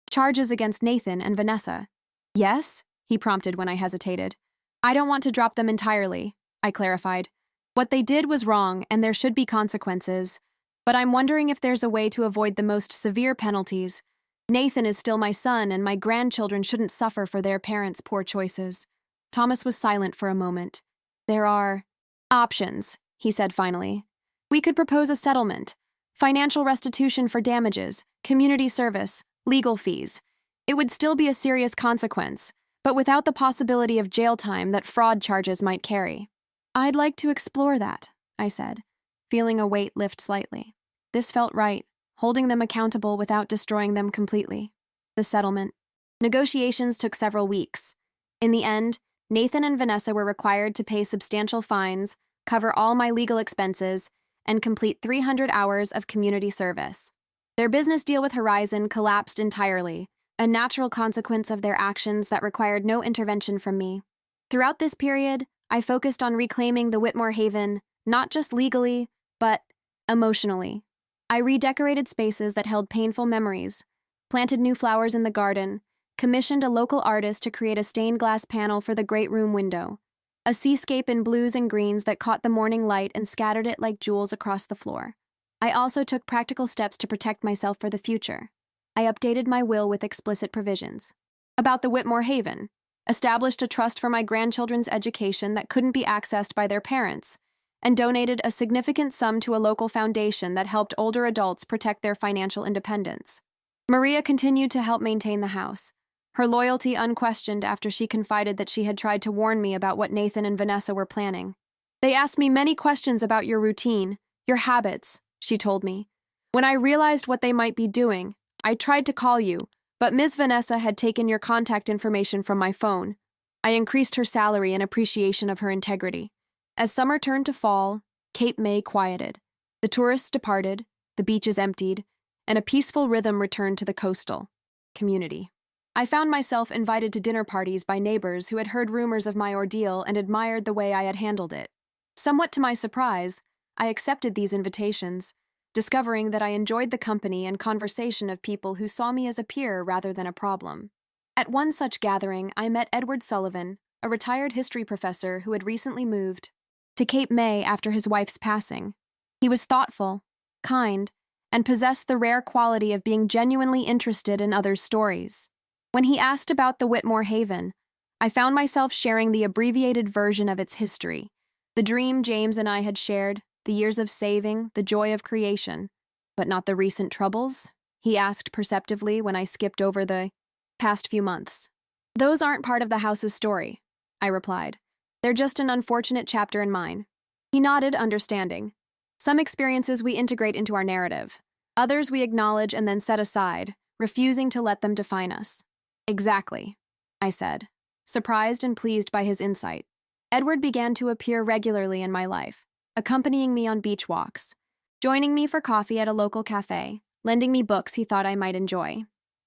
charges against Nathan and Vanessa." "Yes?" he prompted when I hesitated. "I don't want to drop them entirely," I clarified. "What they did was wrong, and there should be consequences. But I'm wondering if there's a way to avoid the most severe penalties. Nathan is still my son, and my grandchildren shouldn't suffer for their parents' poor choices." Thomas was silent for a moment. "There are options," he said finally. "We could propose a settlement. Financial restitution for damages, community service, legal fees. It would still be a serious consequence, but without the possibility of jail time that fraud charges might carry." "I'd like to explore that," I said, feeling a weight lift slightly. This felt right, holding them accountable without destroying them completely. The settlement. Negotiations took several weeks. In the end, Nathan and Vanessa were required to pay substantial fines, cover all my legal expenses, and complete 300 hours of community service. Their business deal with Horizon collapsed entirely, a natural consequence of their actions that required no intervention from me. Throughout this period, I focused on reclaiming the Whitmore Haven, not just legally, but emotionally. I redecorated spaces that held painful memories, planted new flowers in the garden, commissioned a local artist to create a stained glass panel for the great room window, a seascape in blues and greens that caught the morning light and scattered it like jewels across the floor. I also took practical steps to protect myself for the future. I updated my will with explicit provisions about the Whitmore Haven, established a trust for my grandchildren's education that couldn't be accessed by their parents, and donated a significant sum to a local foundation that helped older adults protect their financial independence. Maria continued to help maintain the house, her loyalty unquestioned after she confided that she had tried to warn me about what Nathan and Vanessa were planning. They asked me many questions about your routine, your habits, she told me. When I realized what they might be doing, I tried to call you, but Ms. Vanessa had taken your contact information from my phone. I increased her salary in appreciation of her integrity. As summer turned to fall, Cape May quieted. The tourists departed, the beaches emptied, and a peaceful rhythm returned to the coastal community. I found myself invited to dinner parties by neighbors who had heard rumors of my ordeal and admired the way I had handled it. Somewhat to my surprise, I accepted these invitations, discovering that I enjoyed the company and conversation of people who saw me as a peer rather than a problem. At one such gathering, I met Edward Sullivan, a retired history professor who had recently moved to Cape May after his wife's passing. He was thoughtful, kind, and possessed the rare quality of being genuinely interested in others' stories. When he asked about the Whitmore Haven, I found myself sharing the abbreviated version of its history, the dream James and I had shared, the years of saving, the joy of creation. But not the recent troubles? He asked perceptively when I skipped over the past few months. Those aren't part of the house's story, I replied. They're just an unfortunate chapter in mine. He nodded, understanding. Some experiences we integrate into our narrative. Others we acknowledge and then set aside, refusing to let them define us. Exactly, I said, surprised and pleased by his insight. Edward began to appear regularly in my life, accompanying me on beach walks, joining me for coffee at a local cafe, lending me books he thought I might enjoy.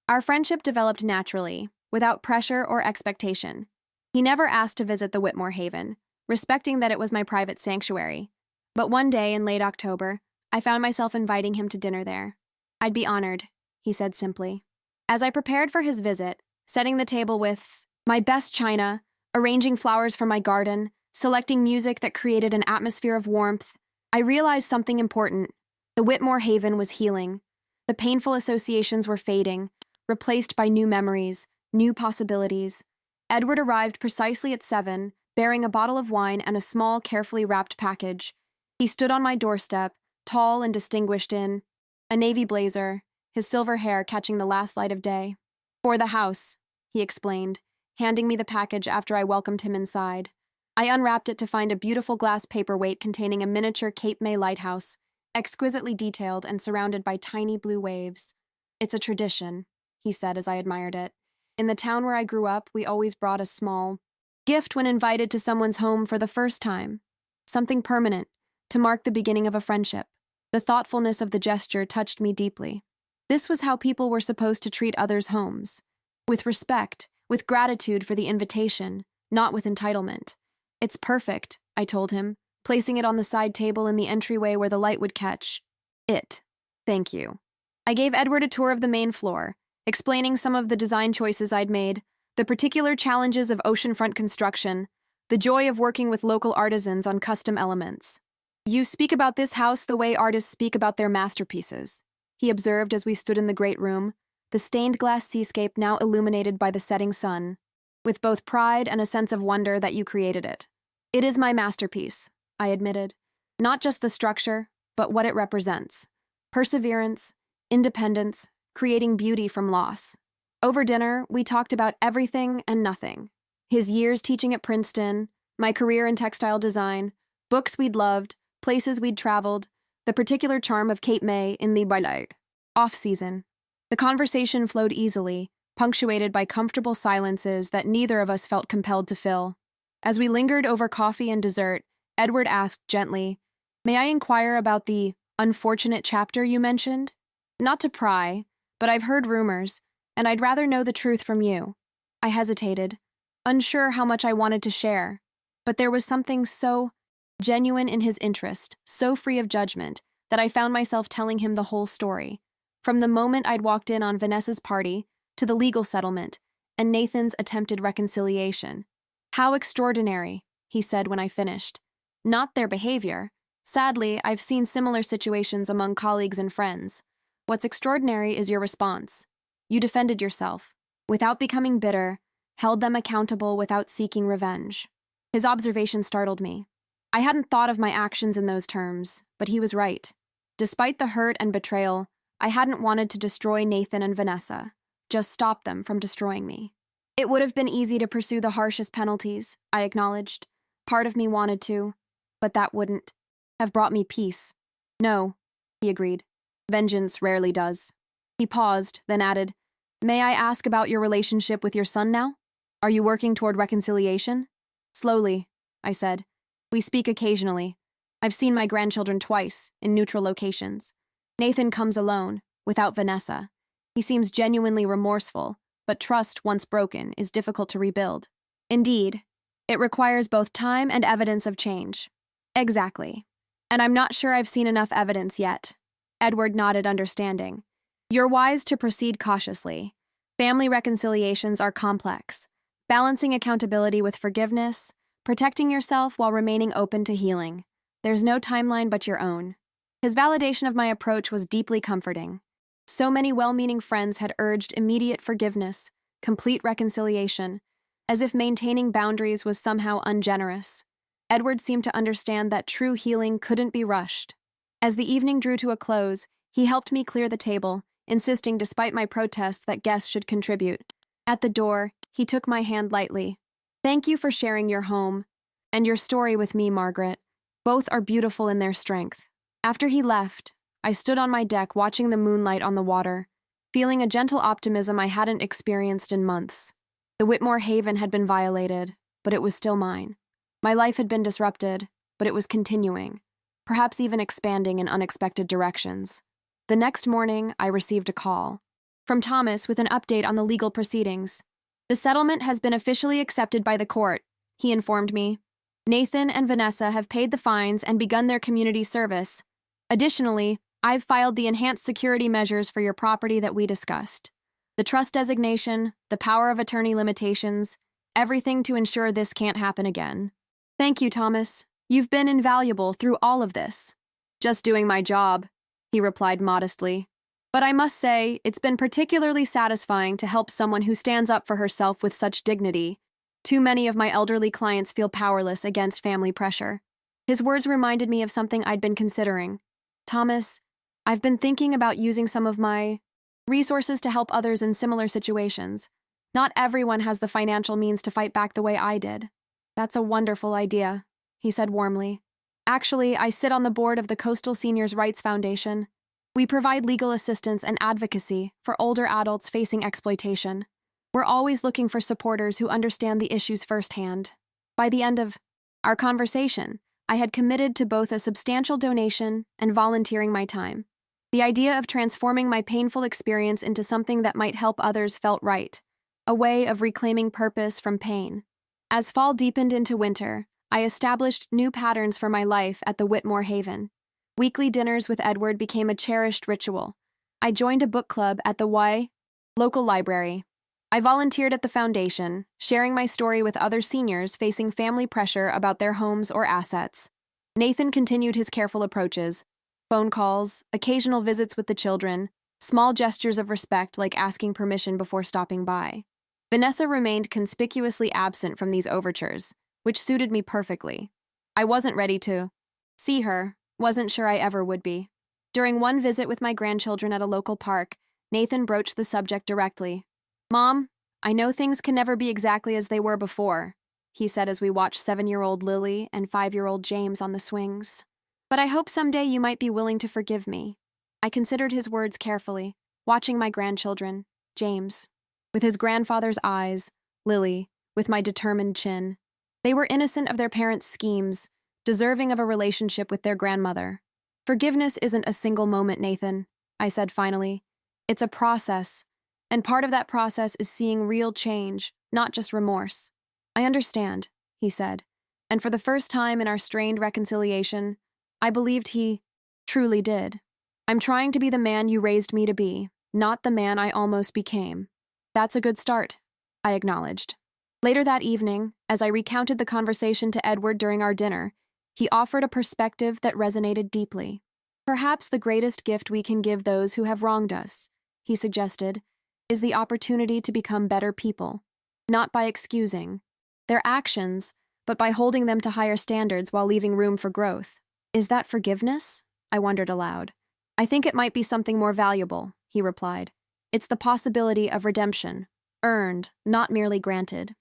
Our friendship developed naturally, without pressure or expectation. He never asked to visit the Whitmore Haven, respecting that it was my private sanctuary. But one day in late October, I found myself inviting him to dinner there. I'd be honored, he said simply. As I prepared for his visit, setting the table with my best china, arranging flowers for my garden, selecting music that created an atmosphere of warmth, I realized something important. The Whitmore Haven was healing. The painful associations were fading, replaced by new memories, new possibilities. Edward arrived precisely at 7, bearing a bottle of wine and a small, carefully wrapped package. He stood on my doorstep, tall and distinguished in a navy blazer, his silver hair catching the last light of day. For the house, he explained, handing me the package after I welcomed him inside. I unwrapped it to find a beautiful glass paperweight containing a miniature Cape May lighthouse, exquisitely detailed and surrounded by tiny blue waves. It's a tradition, he said as I admired it. In the town where I grew up, we always brought a small gift when invited to someone's home for the first time. Something permanent, to mark the beginning of a friendship. The thoughtfulness of the gesture touched me deeply. This was how people were supposed to treat others' homes. With respect, with gratitude for the invitation, not with entitlement. It's perfect, I told him, placing it on the side table in the entryway where the light would catch it. Thank you. I gave Edward a tour of the main floor, explaining some of the design choices I'd made, the particular challenges of oceanfront construction, the joy of working with local artisans on custom elements. You speak about this house the way artists speak about their masterpieces, he observed as we stood in the great room, the stained glass seascape now illuminated by the setting sun, with both pride and a sense of wonder that you created it. It is my masterpiece, I admitted. Not just the structure, but what it represents. Perseverance, independence, creating beauty from loss. Over dinner, we talked about everything and nothing. His years teaching at Princeton, my career in textile design, books we'd loved, places we'd traveled, the particular charm of Cape May in the off-season. The conversation flowed easily, punctuated by comfortable silences that neither of us felt compelled to fill. As we lingered over coffee and dessert, Edward asked gently, "May I inquire about the unfortunate chapter you mentioned? Not to pry, but I've heard rumors, and I'd rather know the truth from you." I hesitated, unsure how much I wanted to share, but there was something so genuine in his interest, so free of judgment, that I found myself telling him the whole story. From the moment I'd walked in on Vanessa's party, to the legal settlement, and Nathan's attempted reconciliation. "How extraordinary," he said when I finished. "Not their behavior, Sadly, I've seen similar situations among colleagues and friends. What's extraordinary is your response. You defended yourself, without becoming bitter, held them accountable without seeking revenge. His observation startled me. I hadn't thought of my actions in those terms, but he was right. Despite the hurt and betrayal, I hadn't wanted to destroy Nathan and Vanessa, just stop them from destroying me. It would have been easy to pursue the harshest penalties, I acknowledged. Part of me wanted to, but that wouldn't have brought me peace. No, he agreed. Vengeance rarely does. He paused, then added, May I ask about your relationship with your son now? Are you working toward reconciliation? Slowly, I said. We speak occasionally. I've seen my grandchildren twice, in neutral locations. Nathan comes alone, without Vanessa. He seems genuinely remorseful, but trust, once broken, is difficult to rebuild. Indeed, it requires both time and evidence of change. Exactly. And I'm not sure I've seen enough evidence yet. Edward nodded, understanding. You're wise to proceed cautiously. Family reconciliations are complex. Balancing accountability with forgiveness, protecting yourself while remaining open to healing. There's no timeline but your own. His validation of my approach was deeply comforting. So many well-meaning friends had urged immediate forgiveness, complete reconciliation, as if maintaining boundaries was somehow ungenerous. Edward seemed to understand that true healing couldn't be rushed. As the evening drew to a close, he helped me clear the table, insisting despite my protests that guests should contribute. At the door, he took my hand lightly. Thank you for sharing your home and your story with me, Margaret. Both are beautiful in their strength. After he left, I stood on my deck watching the moonlight on the water, feeling a gentle optimism I hadn't experienced in months. The Whitmore Haven had been violated, but it was still mine. My life had been disrupted, but it was continuing, perhaps even expanding in unexpected directions. The next morning, I received a call from Thomas with an update on the legal proceedings. The settlement has been officially accepted by the court, he informed me. Nathan and Vanessa have paid the fines and begun their community service. Additionally, I've filed the enhanced security measures for your property that we discussed. The trust designation, the power of attorney limitations, everything to ensure this can't happen again. Thank you, Thomas. You've been invaluable through all of this. Just doing my job, he replied modestly. But I must say, it's been particularly satisfying to help someone who stands up for herself with such dignity. Too many of my elderly clients feel powerless against family pressure. His words reminded me of something I'd been considering. Thomas, I've been thinking about using some of my resources to help others in similar situations. Not everyone has the financial means to fight back the way I did. That's a wonderful idea, he said warmly. Actually, I sit on the board of the Coastal Seniors' Rights Foundation. We provide legal assistance and advocacy for older adults facing exploitation. We're always looking for supporters who understand the issues firsthand. By the end of our conversation, I had committed to both a substantial donation and volunteering my time. The idea of transforming my painful experience into something that might help others felt right, a way of reclaiming purpose from pain. As fall deepened into winter, I established new patterns for my life at the Whitmore Haven. Weekly dinners with Edward became a cherished ritual. I joined a book club at the local library. I volunteered at the foundation, sharing my story with other seniors facing family pressure about their homes or assets. Nathan continued his careful approaches, phone calls, occasional visits with the children, small gestures of respect like asking permission before stopping by. Vanessa remained conspicuously absent from these overtures, which suited me perfectly. I wasn't ready to see her, wasn't sure I ever would be. During one visit with my grandchildren at a local park, Nathan broached the subject directly. Mom, I know things can never be exactly as they were before, he said as we watched 7-year-old Lily and 5-year-old James on the swings. But I hope someday you might be willing to forgive me. I considered his words carefully, watching my grandchildren, James, with his grandfather's eyes, Lily, with my determined chin. They were innocent of their parents' schemes, deserving of a relationship with their grandmother. Forgiveness isn't a single moment, Nathan, I said finally. It's a process. And part of that process is seeing real change, not just remorse. I understand, he said. And for the first time in our strained reconciliation, I believed he truly did. I'm trying to be the man you raised me to be, not the man I almost became. That's a good start, I acknowledged. Later that evening, as I recounted the conversation to Edward during our dinner, He offered a perspective that resonated deeply. Perhaps the greatest gift we can give those who have wronged us, he suggested, is the opportunity to become better people, not by excusing their actions, but by holding them to higher standards while leaving room for growth. Is that forgiveness? I wondered aloud. I think it might be something more valuable, he replied. It's the possibility of redemption, earned, not merely granted.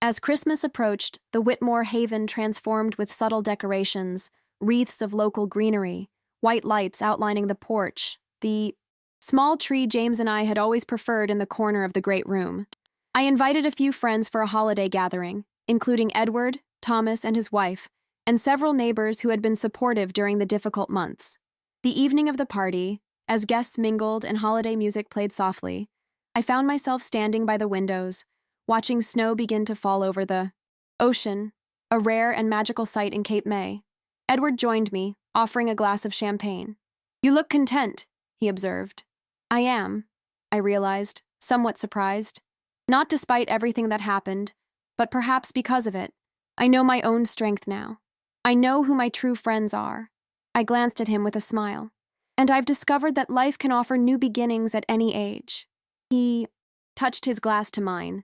As Christmas approached, the Whitmore Haven transformed with subtle decorations, wreaths of local greenery, white lights outlining the porch, the small tree James and I had always preferred in the corner of the great room. I invited a few friends for a holiday gathering, including Edward, Thomas, and his wife, and several neighbors who had been supportive during the difficult months. The evening of the party, as guests mingled and holiday music played softly, I found myself standing by the windows, watching snow begin to fall over the ocean, a rare and magical sight in Cape May. Edward joined me, offering a glass of champagne. "You look content," he observed. "I am," I realized, somewhat surprised. Not despite everything that happened, but perhaps because of it. I know my own strength now. I know who my true friends are. I glanced at him with a smile. And I've discovered that life can offer new beginnings at any age. He touched his glass to mine.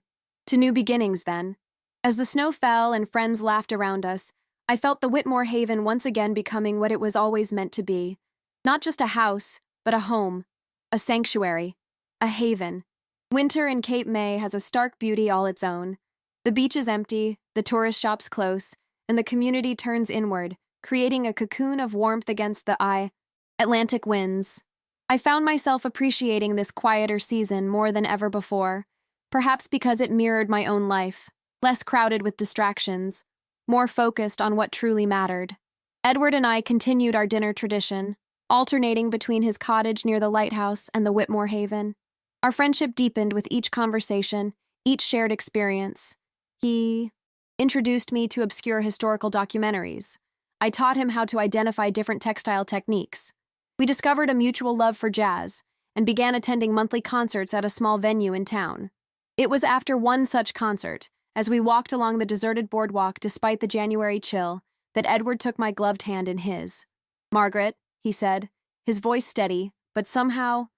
To new beginnings, then. As the snow fell and friends laughed around us, I felt the Whitmore Haven once again becoming what it was always meant to be. Not just a house, but a home, a sanctuary, a haven. Winter in Cape May has a stark beauty all its own. The beach is empty, the tourist shops close, and the community turns inward, creating a cocoon of warmth against the Atlantic winds. I found myself appreciating this quieter season more than ever before, perhaps because it mirrored my own life, less crowded with distractions, more focused on what truly mattered. Edward and I continued our dinner tradition, alternating between his cottage near the lighthouse and the Whitmore Haven. Our friendship deepened with each conversation, each shared experience. He introduced me to obscure historical documentaries. I taught him how to identify different textile techniques. We discovered a mutual love for jazz and began attending monthly concerts at a small venue in town. It was after one such concert, as we walked along the deserted boardwalk despite the January chill, that Edward took my gloved hand in his. "Margaret," he said, his voice steady, but somehow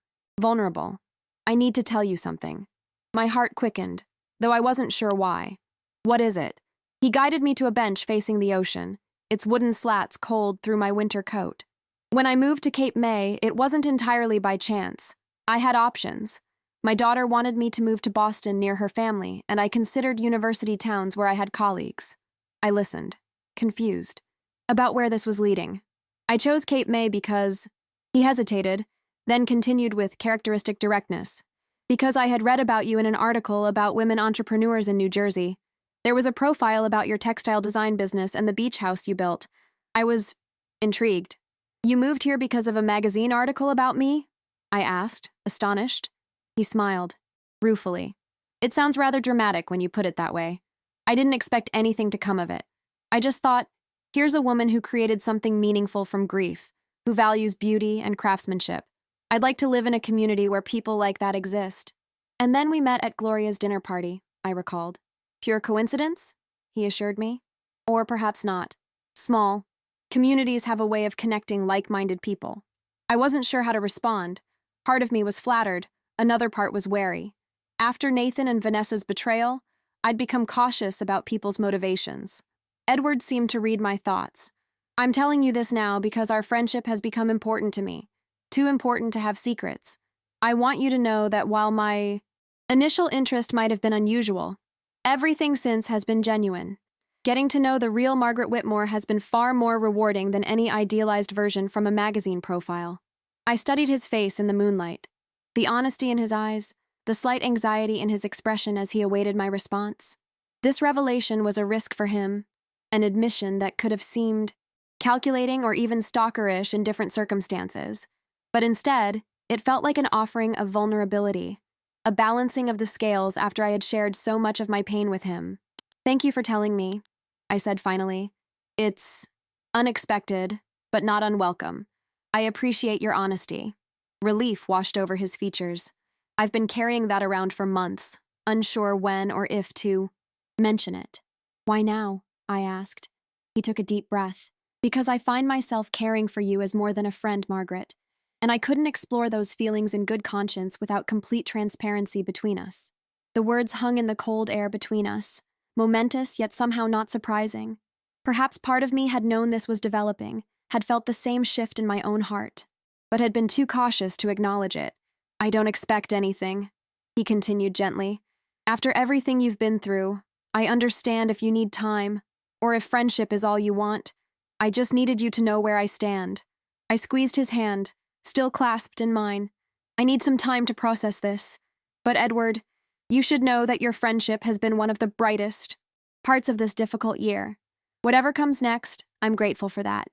vulnerable. "I need to tell you something." My heart quickened, though I wasn't sure why. "What is it?" He guided me to a bench facing the ocean, its wooden slats cold through my winter coat. When I moved to Cape May, it wasn't entirely by chance. I had options. My daughter wanted me to move to Boston near her family, and I considered university towns where I had colleagues. I listened, confused, about where this was leading. I chose Cape May because... He hesitated, then continued with characteristic directness. "Because I had read about you in an article about women entrepreneurs in New Jersey. There was a profile about your textile design business and the beach house you built. I was intrigued." "You moved here because of a magazine article about me?" I asked, astonished. He smiled, ruefully. "It sounds rather dramatic when you put it that way. I didn't expect anything to come of it. I just thought, here's a woman who created something meaningful from grief, who values beauty and craftsmanship. I'd like to live in a community where people like that exist." And then we met at Gloria's dinner party, I recalled. "Pure coincidence?" he assured me. Or perhaps not. Small. Communities have a way of connecting like-minded people. I wasn't sure how to respond. Part of me was flattered, another part was wary. After Nathan and Vanessa's betrayal, I'd become cautious about people's motivations. Edward seemed to read my thoughts. "I'm telling you this now because our friendship has become important to me. Too important to have secrets. I want you to know that while my initial interest might have been unusual, everything since has been genuine. Getting to know the real Margaret Whitmore has been far more rewarding than any idealized version from a magazine profile." I studied his face in the moonlight. The honesty in his eyes, the slight anxiety in his expression as he awaited my response. This revelation was a risk for him, an admission that could have seemed calculating or even stalkerish in different circumstances. But instead, it felt like an offering of vulnerability, a balancing of the scales after I had shared so much of my pain with him. "Thank you for telling me," I said finally. "It's unexpected, but not unwelcome. I appreciate your honesty." Relief washed over his features. I've been carrying that around for months, unsure when or if to mention it. "Why now?" I asked. He took a deep breath. Because I find myself caring for you as more than a friend, Margaret, and I couldn't explore those feelings in good conscience without complete transparency between us. The words hung in the cold air between us, momentous yet somehow not surprising. Perhaps part of me had known this was developing, had felt the same shift in my own heart, but had been too cautious to acknowledge it. I don't expect anything, he continued gently. After everything you've been through, I understand if you need time, or if friendship is all you want. I just needed you to know where I stand. I squeezed his hand, still clasped in mine. I need some time to process this. But Edward, you should know that your friendship has been one of the brightest parts of this difficult year. Whatever comes next, I'm grateful for that.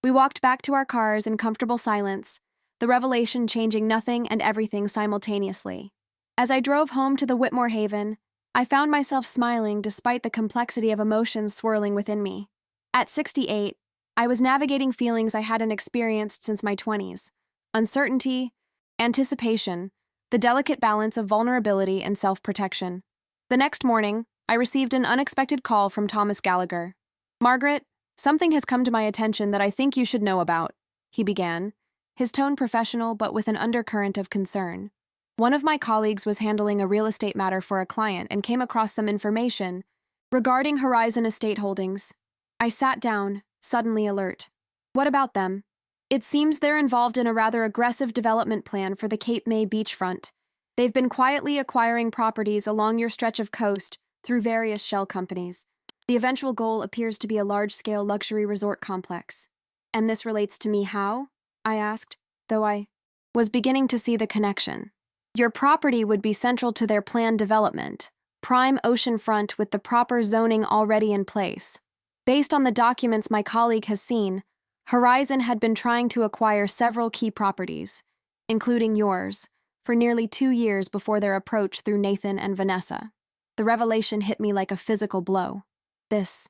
We walked back to our cars in comfortable silence, the revelation changing nothing and everything simultaneously. As I drove home to the Whitmore Haven, I found myself smiling despite the complexity of emotions swirling within me. At 68, I was navigating feelings I hadn't experienced since my 20s. Uncertainty, anticipation, the delicate balance of vulnerability and self-protection. The next morning, I received an unexpected call from Thomas Gallagher. "Margaret, something has come to my attention that I think you should know about," he began, his tone professional but with an undercurrent of concern. One of my colleagues was handling a real estate matter for a client and came across some information regarding Horizon Estate Holdings. I sat down, suddenly alert. "What about them?" "It seems they're involved in a rather aggressive development plan for the Cape May beachfront. They've been quietly acquiring properties along your stretch of coast through various shell companies. The eventual goal appears to be a large-scale luxury resort complex." "And this relates to me how?" I asked, though I was beginning to see the connection. "Your property would be central to their planned development, prime oceanfront with the proper zoning already in place. Based on the documents my colleague has seen, Horizon had been trying to acquire several key properties, including yours, for nearly 2 years before their approach through Nathan and Vanessa." The revelation hit me like a physical blow. This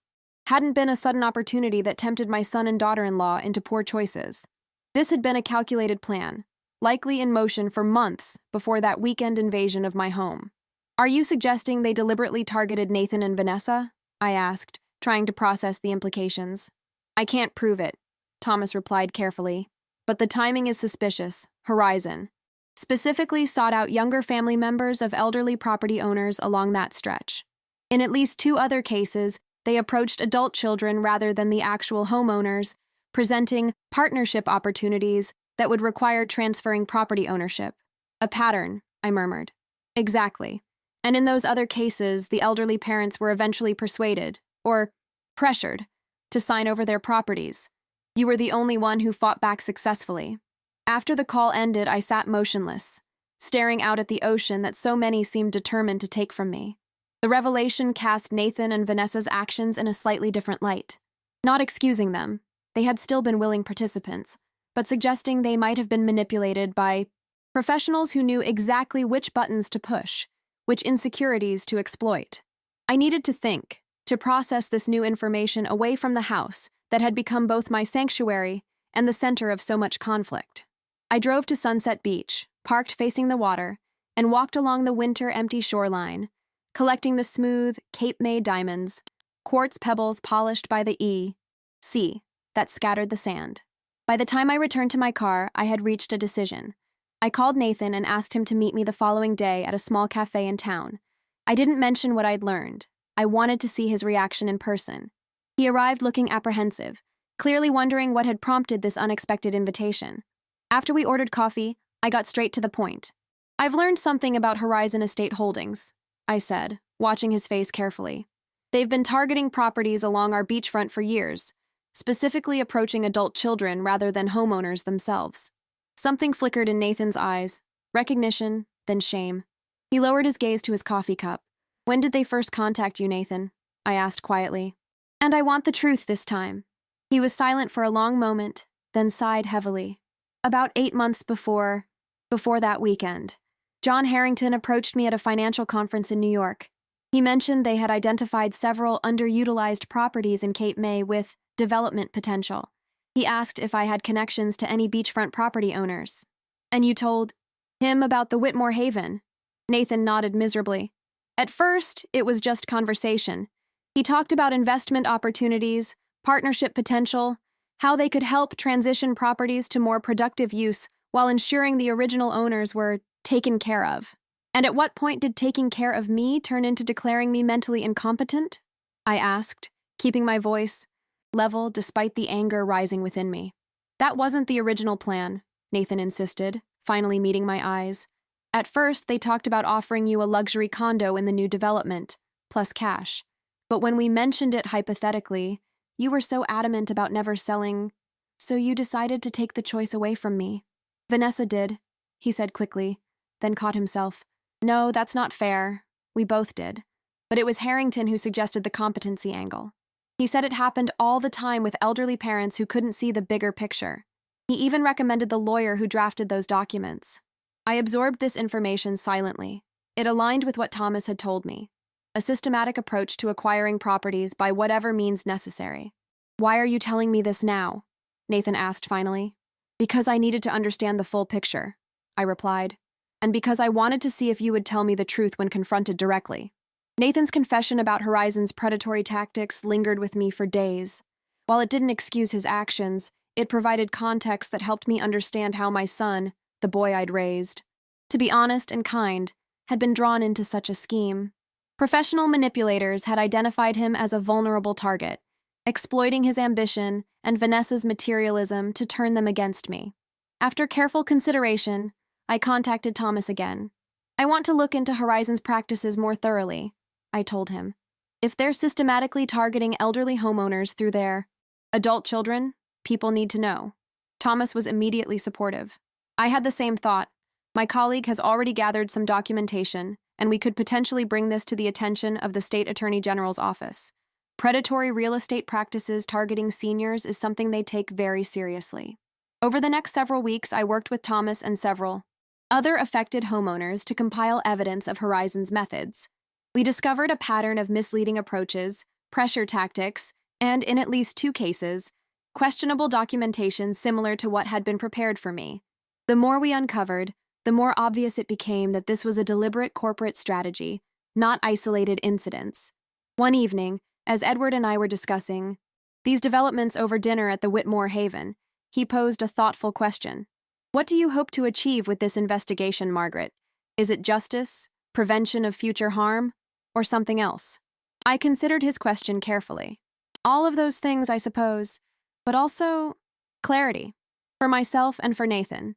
hadn't been a sudden opportunity that tempted my son and daughter-in-law into poor choices. This had been a calculated plan, likely in motion for months before that weekend invasion of my home. "Are you suggesting they deliberately targeted Nathan and Vanessa?" I asked, trying to process the implications. "I can't prove it," Thomas replied carefully, "but the timing is suspicious. Horizon specifically sought out younger family members of elderly property owners along that stretch. In at least 2 other cases, they approached adult children rather than the actual homeowners, presenting partnership opportunities that would require transferring property ownership." "A pattern," I murmured. "Exactly. And in those other cases, the elderly parents were eventually persuaded, or pressured, to sign over their properties. You were the only one who fought back successfully." After the call ended, I sat motionless, staring out at the ocean that so many seemed determined to take from me. The revelation cast Nathan and Vanessa's actions in a slightly different light. Not excusing them, they had still been willing participants, but suggesting they might have been manipulated by professionals who knew exactly which buttons to push, which insecurities to exploit. I needed to think, to process this new information away from the house that had become both my sanctuary and the center of so much conflict. I drove to Sunset Beach, parked facing the water, and walked along the winter-empty shoreline, collecting the smooth Cape May diamonds, quartz pebbles polished by the sea that scattered the sand. By the time I returned to my car, I had reached a decision. I called Nathan and asked him to meet me the following day at a small cafe in town. I didn't mention what I'd learned. I wanted to see his reaction in person. He arrived looking apprehensive, clearly wondering what had prompted this unexpected invitation. After we ordered coffee, I got straight to the point. "I've learned something about Horizon Estate Holdings," I said, watching his face carefully. "They've been targeting properties along our beachfront for years, specifically approaching adult children rather than homeowners themselves." Something flickered in Nathan's eyes, recognition, then shame. He lowered his gaze to his coffee cup. "When did they first contact you, Nathan?" I asked quietly. "And I want the truth this time." He was silent for a long moment, then sighed heavily. "About 8 months before that weekend. John Harrington approached me at a financial conference in New York. He mentioned they had identified several underutilized properties in Cape May with development potential. He asked if I had connections to any beachfront property owners." "And you told him about the Whitmore Haven?" Nathan nodded miserably. "At first, it was just conversation. He talked about investment opportunities, partnership potential, how they could help transition properties to more productive use while ensuring the original owners were taken care of. And at what point did taking care of me turn into declaring me mentally incompetent? I asked, keeping my voice level despite the anger rising within me. That wasn't the original plan, Nathan insisted, finally meeting my eyes. At first, they talked about offering you a luxury condo in the new development, plus cash. But when we mentioned it hypothetically, you were so adamant about never selling, so you decided to take the choice away from me. Vanessa did, he said quickly, then caught himself. No, that's not fair. We both did. But it was Harrington who suggested the competency angle. He said it happened all the time with elderly parents who couldn't see the bigger picture. He even recommended the lawyer who drafted those documents. I absorbed this information silently. It aligned with what Thomas had told me. A systematic approach to acquiring properties by whatever means necessary. Why are you telling me this now? Nathan asked finally. Because I needed to understand the full picture, I replied. And because I wanted to see if you would tell me the truth when confronted directly. Nathan's confession about Horizon's predatory tactics lingered with me for days. While it didn't excuse his actions, it provided context that helped me understand how my son, the boy I'd raised, to be honest and kind, had been drawn into such a scheme. Professional manipulators had identified him as a vulnerable target, exploiting his ambition and Vanessa's materialism to turn them against me. After careful consideration, I contacted Thomas again. I want to look into Horizon's practices more thoroughly, I told him. If they're systematically targeting elderly homeowners through their adult children, people need to know. Thomas was immediately supportive. I had the same thought. My colleague has already gathered some documentation, and we could potentially bring this to the attention of the State Attorney General's office. Predatory real estate practices targeting seniors is something they take very seriously. Over the next several weeks, I worked with Thomas and several other affected homeowners to compile evidence of Horizon's methods. We discovered a pattern of misleading approaches, pressure tactics, and, in at least 2 cases, questionable documentation similar to what had been prepared for me. The more we uncovered, the more obvious it became that this was a deliberate corporate strategy, not isolated incidents. One evening, as Edward and I were discussing these developments over dinner at the Whitmore Haven, he posed a thoughtful question. What do you hope to achieve with this investigation, Margaret? Is it justice, prevention of future harm, or something else? I considered his question carefully. All of those things, I suppose, but also clarity. For myself and for Nathan.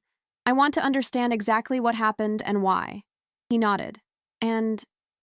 I want to understand exactly what happened and why. He nodded. And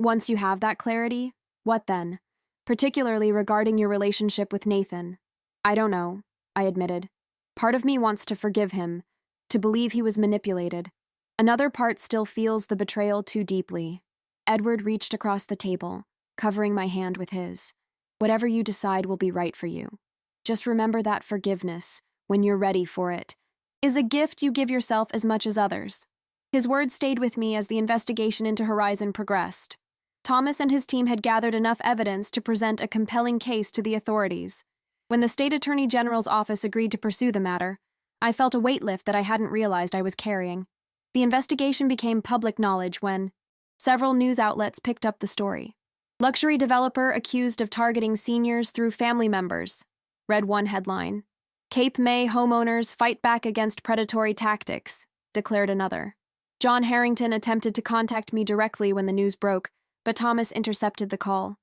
once you have that clarity, what then? Particularly regarding your relationship with Nathan. I don't know, I admitted. Part of me wants to forgive him, to believe he was manipulated. Another part still feels the betrayal too deeply. Edward reached across the table, covering my hand with his. Whatever you decide will be right for you. Just remember that forgiveness, when you're ready for it, is a gift you give yourself as much as others. His words stayed with me as the investigation into Horizon progressed. Thomas and his team had gathered enough evidence to present a compelling case to the authorities. When the State Attorney General's office agreed to pursue the matter, I felt a weight lift that I hadn't realized I was carrying. The investigation became public knowledge when several news outlets picked up the story. Luxury developer accused of targeting seniors through family members, read one headline. Cape May homeowners fight back against predatory tactics, declared another. John Harrington attempted to contact me directly when the news broke, but Thomas intercepted the call.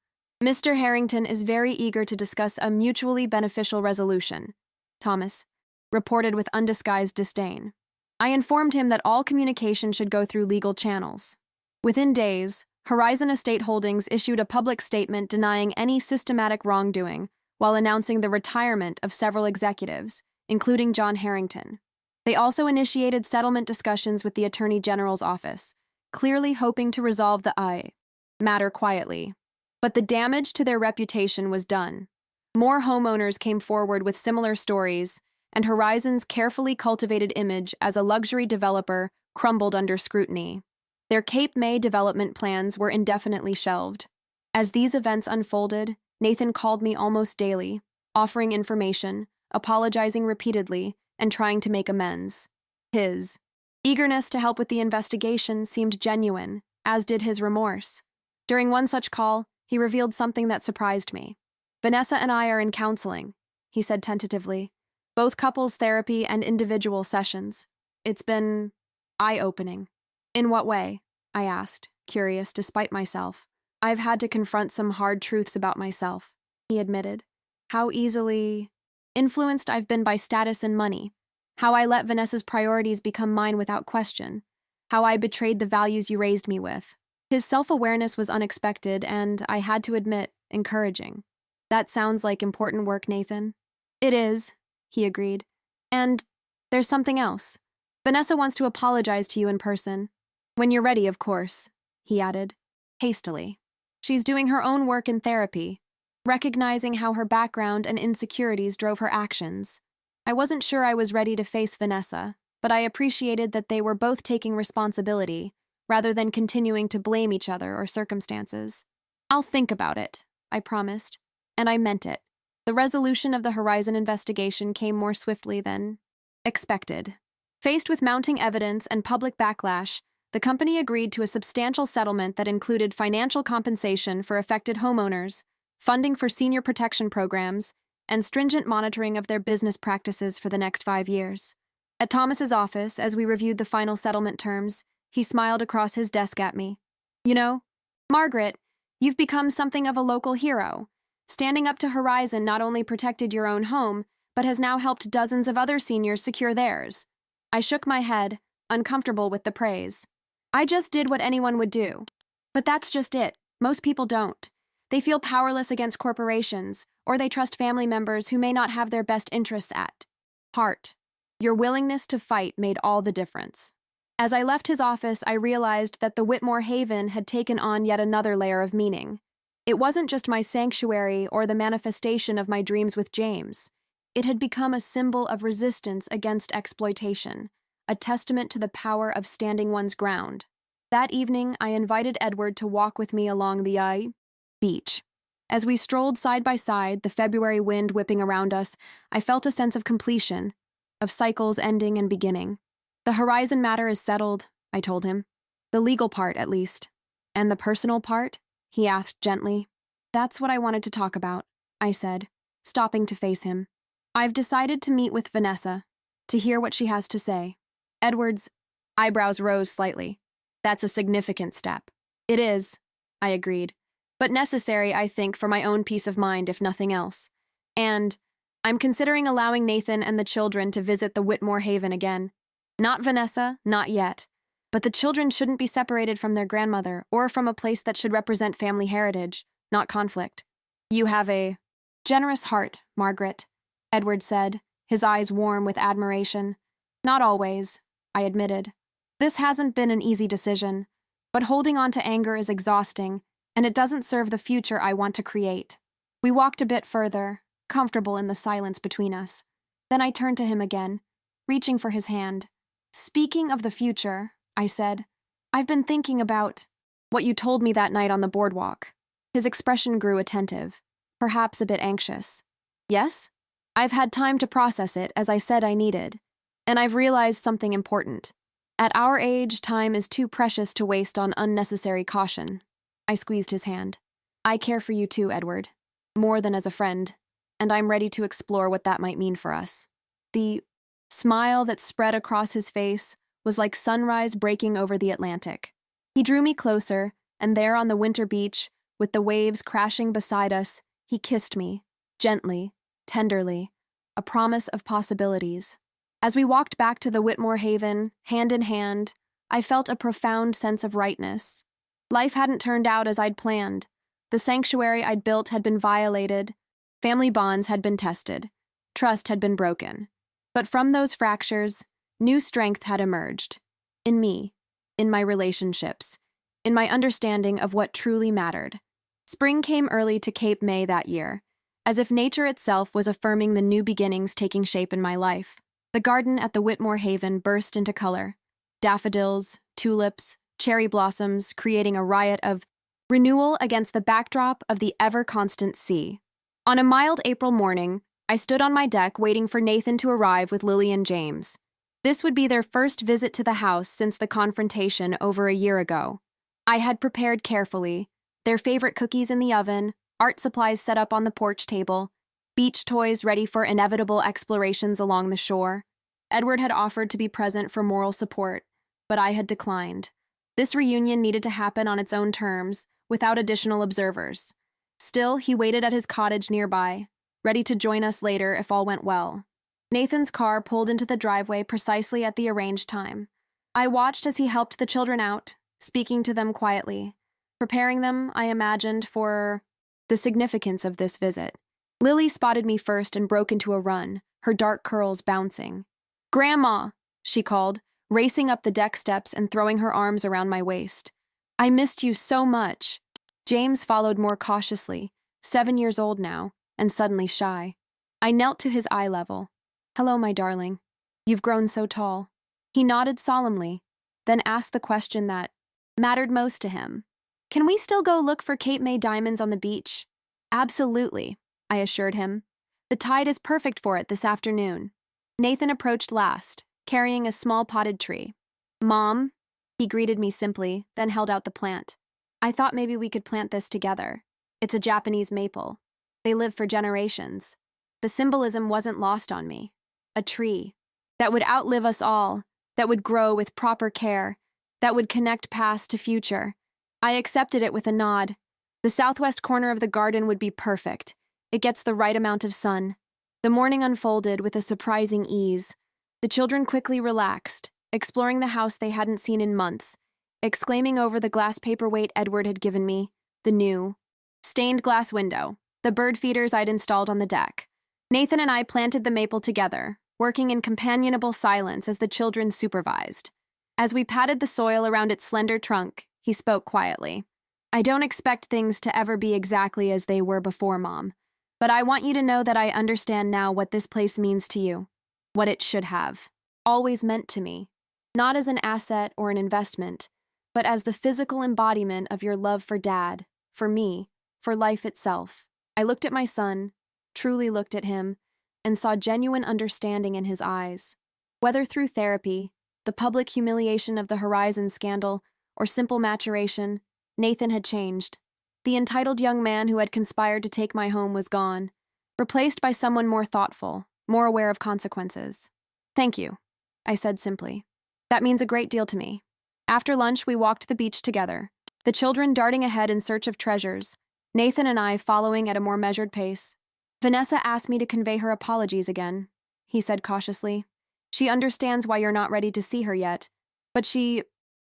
Mr. Harrington is very eager to discuss a mutually beneficial resolution, Thomas reported with undisguised disdain. I informed him that all communication should go through legal channels. Within days, Horizon Estate Holdings issued a public statement denying any systematic wrongdoing while announcing the retirement of several executives, including John Harrington. They also initiated settlement discussions with the Attorney General's office, clearly hoping to resolve the matter quietly. But the damage to their reputation was done. More homeowners came forward with similar stories, and Horizon's carefully cultivated image as a luxury developer crumbled under scrutiny. Their Cape May development plans were indefinitely shelved. As these events unfolded, Nathan called me almost daily, offering information, apologizing repeatedly, and trying to make amends. His eagerness to help with the investigation seemed genuine, as did his remorse. During one such call, he revealed something that surprised me. Vanessa and I are in counseling, he said tentatively. both couples therapy and individual sessions. It's been eye-opening. In what way? I asked, curious despite myself. I've had to confront some hard truths about myself, he admitted. How easily influenced I've been by status and money. How I let Vanessa's priorities become mine without question. How I betrayed the values you raised me with. His self-awareness was unexpected and, I had to admit, encouraging. That sounds like important work, Nathan. It is, he agreed. And there's something else. Vanessa wants to apologize to you in person. When you're ready, of course, he added, hastily. She's doing her own work in therapy, recognizing how her background and insecurities drove her actions. I wasn't sure I was ready to face Vanessa, but I appreciated that they were both taking responsibility, rather than continuing to blame each other or circumstances. I'll think about it, I promised, and I meant it. The resolution of the Horizon investigation came more swiftly than expected. Faced with mounting evidence and public backlash, the company agreed to a substantial settlement that included financial compensation for affected homeowners, funding for senior protection programs, and stringent monitoring of their business practices for the next 5 years. At Thomas's office, as we reviewed the final settlement terms, he smiled across his desk at me. You know, Margaret, you've become something of a local hero. Standing up to Horizon not only protected your own home, but has now helped dozens of other seniors secure theirs. I shook my head, uncomfortable with the praise. I just did what anyone would do. But that's just it. Most people don't. They feel powerless against corporations, or they trust family members who may not have their best interests at heart. Your willingness to fight made all the difference. As I left his office, I realized that the Whitmore Haven had taken on yet another layer of meaning. It wasn't just my sanctuary or the manifestation of my dreams with James. It had become a symbol of resistance against exploitation, a testament to the power of standing one's ground. That evening, I invited Edward to walk with me along the beach. As we strolled side by side, the February wind whipping around us, I felt a sense of completion, of cycles ending and beginning. The Horizon matter is settled, I told him. The legal part, at least. And the personal part? He asked gently. That's what I wanted to talk about, I said, stopping to face him. I've decided to meet with Vanessa, to hear what she has to say. Edward's eyebrows rose slightly. That's a significant step. It is, I agreed. But necessary, I think, for my own peace of mind, if nothing else. And I'm considering allowing Nathan and the children to visit the Whitmore Haven again. Not Vanessa, not yet. But the children shouldn't be separated from their grandmother or from a place that should represent family heritage, not conflict. You have a generous heart, Margaret, Edward said, his eyes warm with admiration. Not always, I admitted. This hasn't been an easy decision, but holding on to anger is exhausting, and it doesn't serve the future I want to create. We walked a bit further, comfortable in the silence between us. Then I turned to him again, reaching for his hand. Speaking of the future, I said, I've been thinking about what you told me that night on the boardwalk. His expression grew attentive, perhaps a bit anxious. Yes? I've had time to process it, as I said I needed, and I've realized something important. At our age, time is too precious to waste on unnecessary caution. I squeezed his hand. I care for you too, Edward, more than as a friend, and I'm ready to explore what that might mean for us. The smile that spread across his face was like sunrise breaking over the Atlantic. He drew me closer, and there on the winter beach, with the waves crashing beside us, he kissed me, gently, tenderly, a promise of possibilities. As we walked back to the Whitmore Haven, hand in hand, I felt a profound sense of rightness. Life hadn't turned out as I'd planned. The sanctuary I'd built had been violated. Family bonds had been tested. Trust had been broken. But from those fractures, new strength had emerged. In me, in my relationships, in my understanding of what truly mattered. Spring came early to Cape May that year, as if nature itself was affirming the new beginnings taking shape in my life. The garden at the Whitmore Haven burst into color. Daffodils, tulips, cherry blossoms, creating a riot of renewal against the backdrop of the ever-constant sea. On a mild April morning, I stood on my deck waiting for Nathan to arrive with Lily and James. This would be their first visit to the house since the confrontation over a year ago. I had prepared carefully, their favorite cookies in the oven, art supplies set up on the porch table, beach toys ready for inevitable explorations along the shore. Edward had offered to be present for moral support, but I had declined. This reunion needed to happen on its own terms, without additional observers. Still, he waited at his cottage nearby, ready to join us later if all went well. Nathan's car pulled into the driveway precisely at the arranged time. I watched as he helped the children out, speaking to them quietly, preparing them, I imagined, for the significance of this visit. Lily spotted me first and broke into a run, her dark curls bouncing. "Grandma," she called, racing up the deck steps and throwing her arms around my waist. "I missed you so much." James followed more cautiously, 7 years old now, and suddenly shy. I knelt to his eye level. "Hello, my darling. You've grown so tall." He nodded solemnly, then asked the question that mattered most to him. "Can we still go look for Cape May diamonds on the beach?" "Absolutely," I assured him. "The tide is perfect for it this afternoon." Nathan approached last, carrying a small potted tree. "Mom," he greeted me simply, then held out the plant. "I thought maybe we could plant this together. It's a Japanese maple. They live for generations." The symbolism wasn't lost on me. A tree that would outlive us all, that would grow with proper care, that would connect past to future. I accepted it with a nod. The southwest corner of the garden would be perfect. It gets the right amount of sun. The morning unfolded with a surprising ease. The children quickly relaxed, exploring the house they hadn't seen in months, exclaiming over the glass paperweight Edward had given me, the new stained glass window, the bird feeders I'd installed on the deck. Nathan and I planted the maple together, working in companionable silence as the children supervised. As we patted the soil around its slender trunk, he spoke quietly. "I don't expect things to ever be exactly as they were before, Mom, but I want you to know that I understand now what this place means to you, what it should have always meant to me, not as an asset or an investment, but as the physical embodiment of your love for Dad, for me, for life itself." I looked at my son, truly looked at him, and saw genuine understanding in his eyes. Whether through therapy, the public humiliation of the Horizon scandal, or simple maturation, Nathan had changed. The entitled young man who had conspired to take my home was gone, replaced by someone more thoughtful, more aware of consequences. "Thank you," I said simply. "That means a great deal to me." After lunch, we walked the beach together, the children darting ahead in search of treasures, Nathan and I following at a more measured pace. "Vanessa asked me to convey her apologies again," he said cautiously. "She understands why you're not ready to see her yet, but she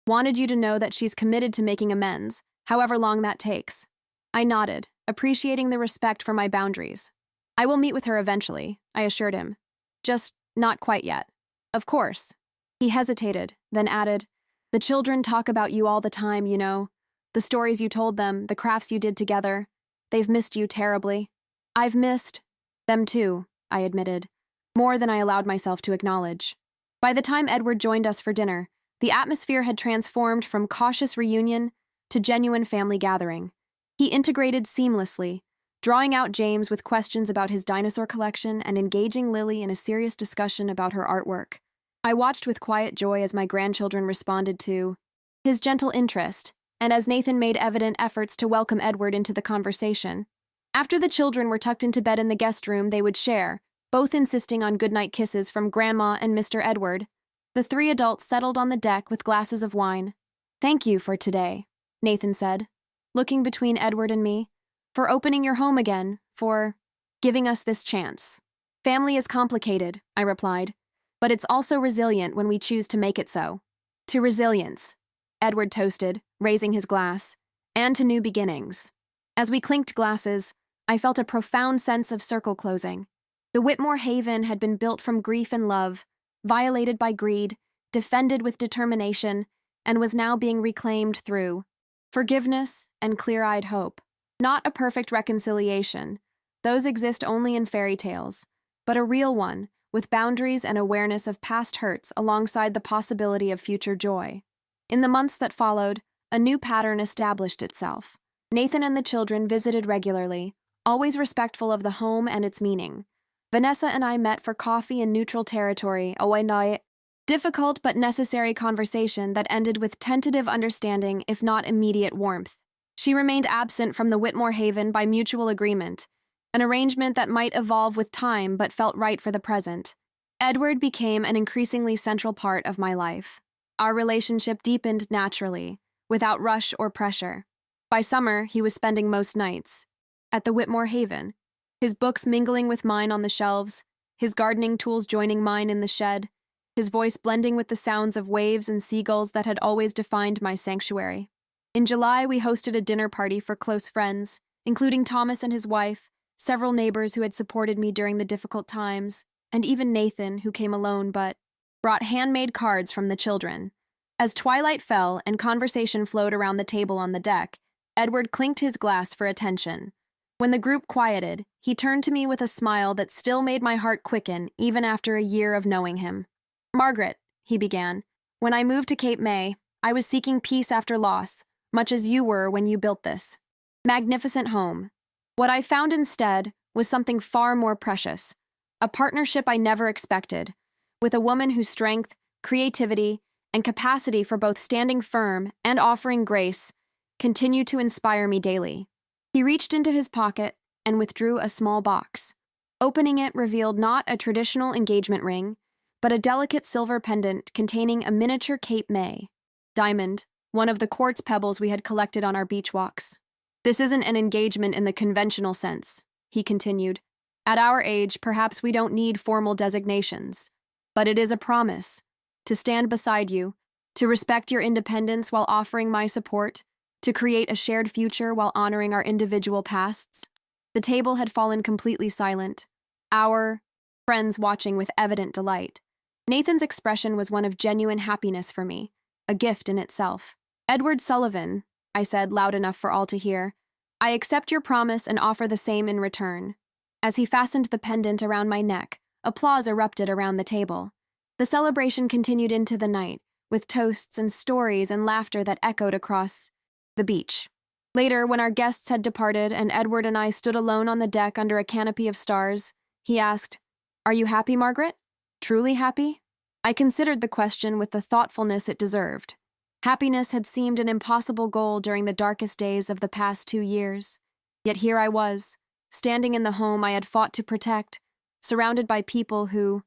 wanted you to know that she's committed to making amends, however long that takes." I nodded, appreciating the respect for my boundaries. "I will meet with her eventually," I assured him. "Just not quite yet." "Of course." He hesitated, then added, "The children talk about you all the time, you know. The stories you told them, the crafts you did together. They've missed you terribly." "I've missed them too," I admitted, more than I allowed myself to acknowledge. By the time Edward joined us for dinner, the atmosphere had transformed from cautious reunion to genuine family gathering. He integrated seamlessly, drawing out James with questions about his dinosaur collection and engaging Lily in a serious discussion about her artwork. I watched with quiet joy as my grandchildren responded to his gentle interest, and as Nathan made evident efforts to welcome Edward into the conversation. After the children were tucked into bed in the guest room, they would share, both insisting on goodnight kisses from Grandma and Mr. Edward. The three adults settled on the deck with glasses of wine. "Thank you for today," Nathan said, looking between Edward and me, "for opening your home again, for giving us this chance." "Family is complicated," I replied, "but it's also resilient when we choose to make it so." "To resilience," Edward toasted, raising his glass, "and to new beginnings." As we clinked glasses, I felt a profound sense of circle closing. The Whitmore Haven had been built from grief and love, violated by greed, defended with determination, and was now being reclaimed through forgiveness and clear-eyed hope. Not a perfect reconciliation. Those exist only in fairy tales, but a real one, with boundaries and awareness of past hurts alongside the possibility of future joy. In the months that followed, a new pattern established itself. Nathan and the children visited regularly, always respectful of the home and its meaning. Vanessa and I met for coffee in neutral territory, a difficult but necessary conversation that ended with tentative understanding, if not immediate warmth. She remained absent from the Whitmore Haven by mutual agreement, an arrangement that might evolve with time but felt right for the present. Edward became an increasingly central part of my life. Our relationship deepened naturally, without rush or pressure. By summer, he was spending most nights at the Whitmore Haven, his books mingling with mine on the shelves, his gardening tools joining mine in the shed, his voice blending with the sounds of waves and seagulls that had always defined my sanctuary. In July, we hosted a dinner party for close friends, including Thomas and his wife, several neighbors who had supported me during the difficult times, and even Nathan, who came alone but brought handmade cards from the children. As twilight fell and conversation flowed around the table on the deck, Edward clinked his glass for attention. When the group quieted, he turned to me with a smile that still made my heart quicken even after a year of knowing him. "Margaret," he began, "when I moved to Cape May, I was seeking peace after loss, much as you were when you built this magnificent home. What I found instead was something far more precious, a partnership I never expected, with a woman whose strength, creativity, and capacity for both standing firm and offering grace continue to inspire me daily." He reached into his pocket and withdrew a small box. Opening it revealed not a traditional engagement ring, but a delicate silver pendant containing a miniature Cape May diamond, one of the quartz pebbles we had collected on our beach walks. "This isn't an engagement in the conventional sense," he continued. "At our age, perhaps we don't need formal designations, but it is a promise to stand beside you, to respect your independence while offering my support, to create a shared future while honoring our individual pasts." The table had fallen completely silent, our friends watching with evident delight. Nathan's expression was one of genuine happiness for me, a gift in itself. "Edward Sullivan," I said loud enough for all to hear, "I accept your promise and offer the same in return." As he fastened the pendant around my neck, applause erupted around the table. The celebration continued into the night, with toasts and stories and laughter that echoed across the beach. Later, when our guests had departed and Edward and I stood alone on the deck under a canopy of stars, he asked, "Are you happy, Margaret? Truly happy?" I considered the question with the thoughtfulness it deserved. Happiness had seemed an impossible goal during the darkest days of the past 2 years. Yet here I was, standing in the home I had fought to protect, surrounded by people who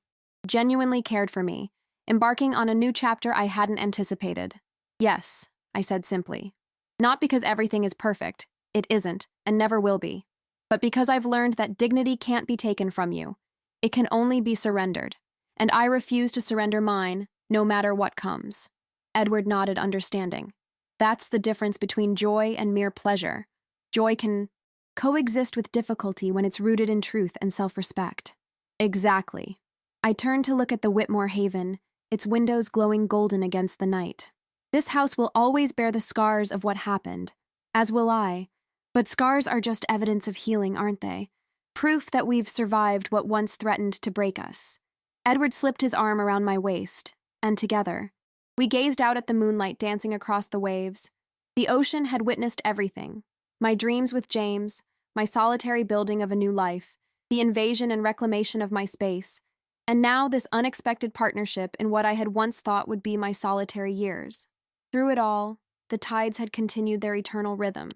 genuinely cared for me, embarking on a new chapter I hadn't anticipated. "Yes," I said simply. "Not because everything is perfect, it isn't, and never will be, but because I've learned that dignity can't be taken from you. It can only be surrendered, and I refuse to surrender mine, no matter what comes." Edward nodded, understanding. "That's the difference between joy and mere pleasure. Joy can coexist with difficulty when it's rooted in truth and self-respect." "Exactly." I turned to look at the Whitmore Haven, its windows glowing golden against the night. "This house will always bear the scars of what happened, as will I. But scars are just evidence of healing, aren't they? Proof that we've survived what once threatened to break us." Edward slipped his arm around my waist, and together, we gazed out at the moonlight dancing across the waves. The ocean had witnessed everything. My dreams with James, my solitary building of a new life, the invasion and reclamation of my space, and now this unexpected partnership in what I had once thought would be my solitary years. Through it all, the tides had continued their eternal rhythm,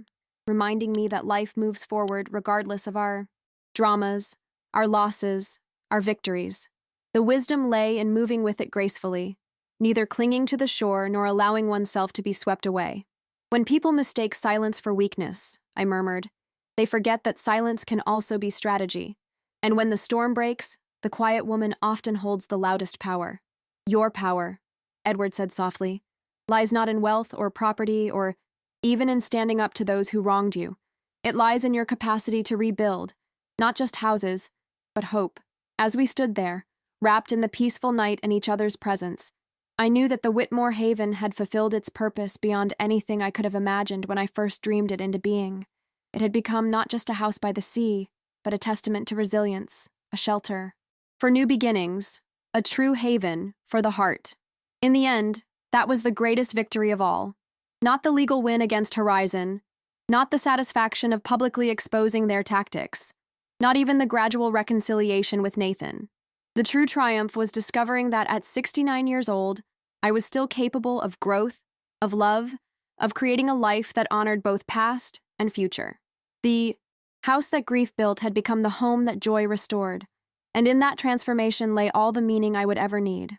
reminding me that life moves forward regardless of our dramas, our losses, our victories. The wisdom lay in moving with it gracefully, neither clinging to the shore nor allowing oneself to be swept away. "When people mistake silence for weakness," I murmured, "they forget that silence can also be strategy. And when the storm breaks, the quiet woman often holds the loudest power." "Your power," Edward said softly, "lies not in wealth or property or even in standing up to those who wronged you. It lies in your capacity to rebuild, not just houses, but hope." As we stood there, wrapped in the peaceful night and each other's presence, I knew that the Whitmore Haven had fulfilled its purpose beyond anything I could have imagined when I first dreamed it into being. It had become not just a house by the sea, but a testament to resilience, a shelter for new beginnings, a true haven for the heart. In the end, that was the greatest victory of all. Not the legal win against Horizon, not the satisfaction of publicly exposing their tactics, not even the gradual reconciliation with Nathan. The true triumph was discovering that at 69 years old, I was still capable of growth, of love, of creating a life that honored both past and future. The House that grief built had become the home that joy restored, and in that transformation lay all the meaning I would ever need.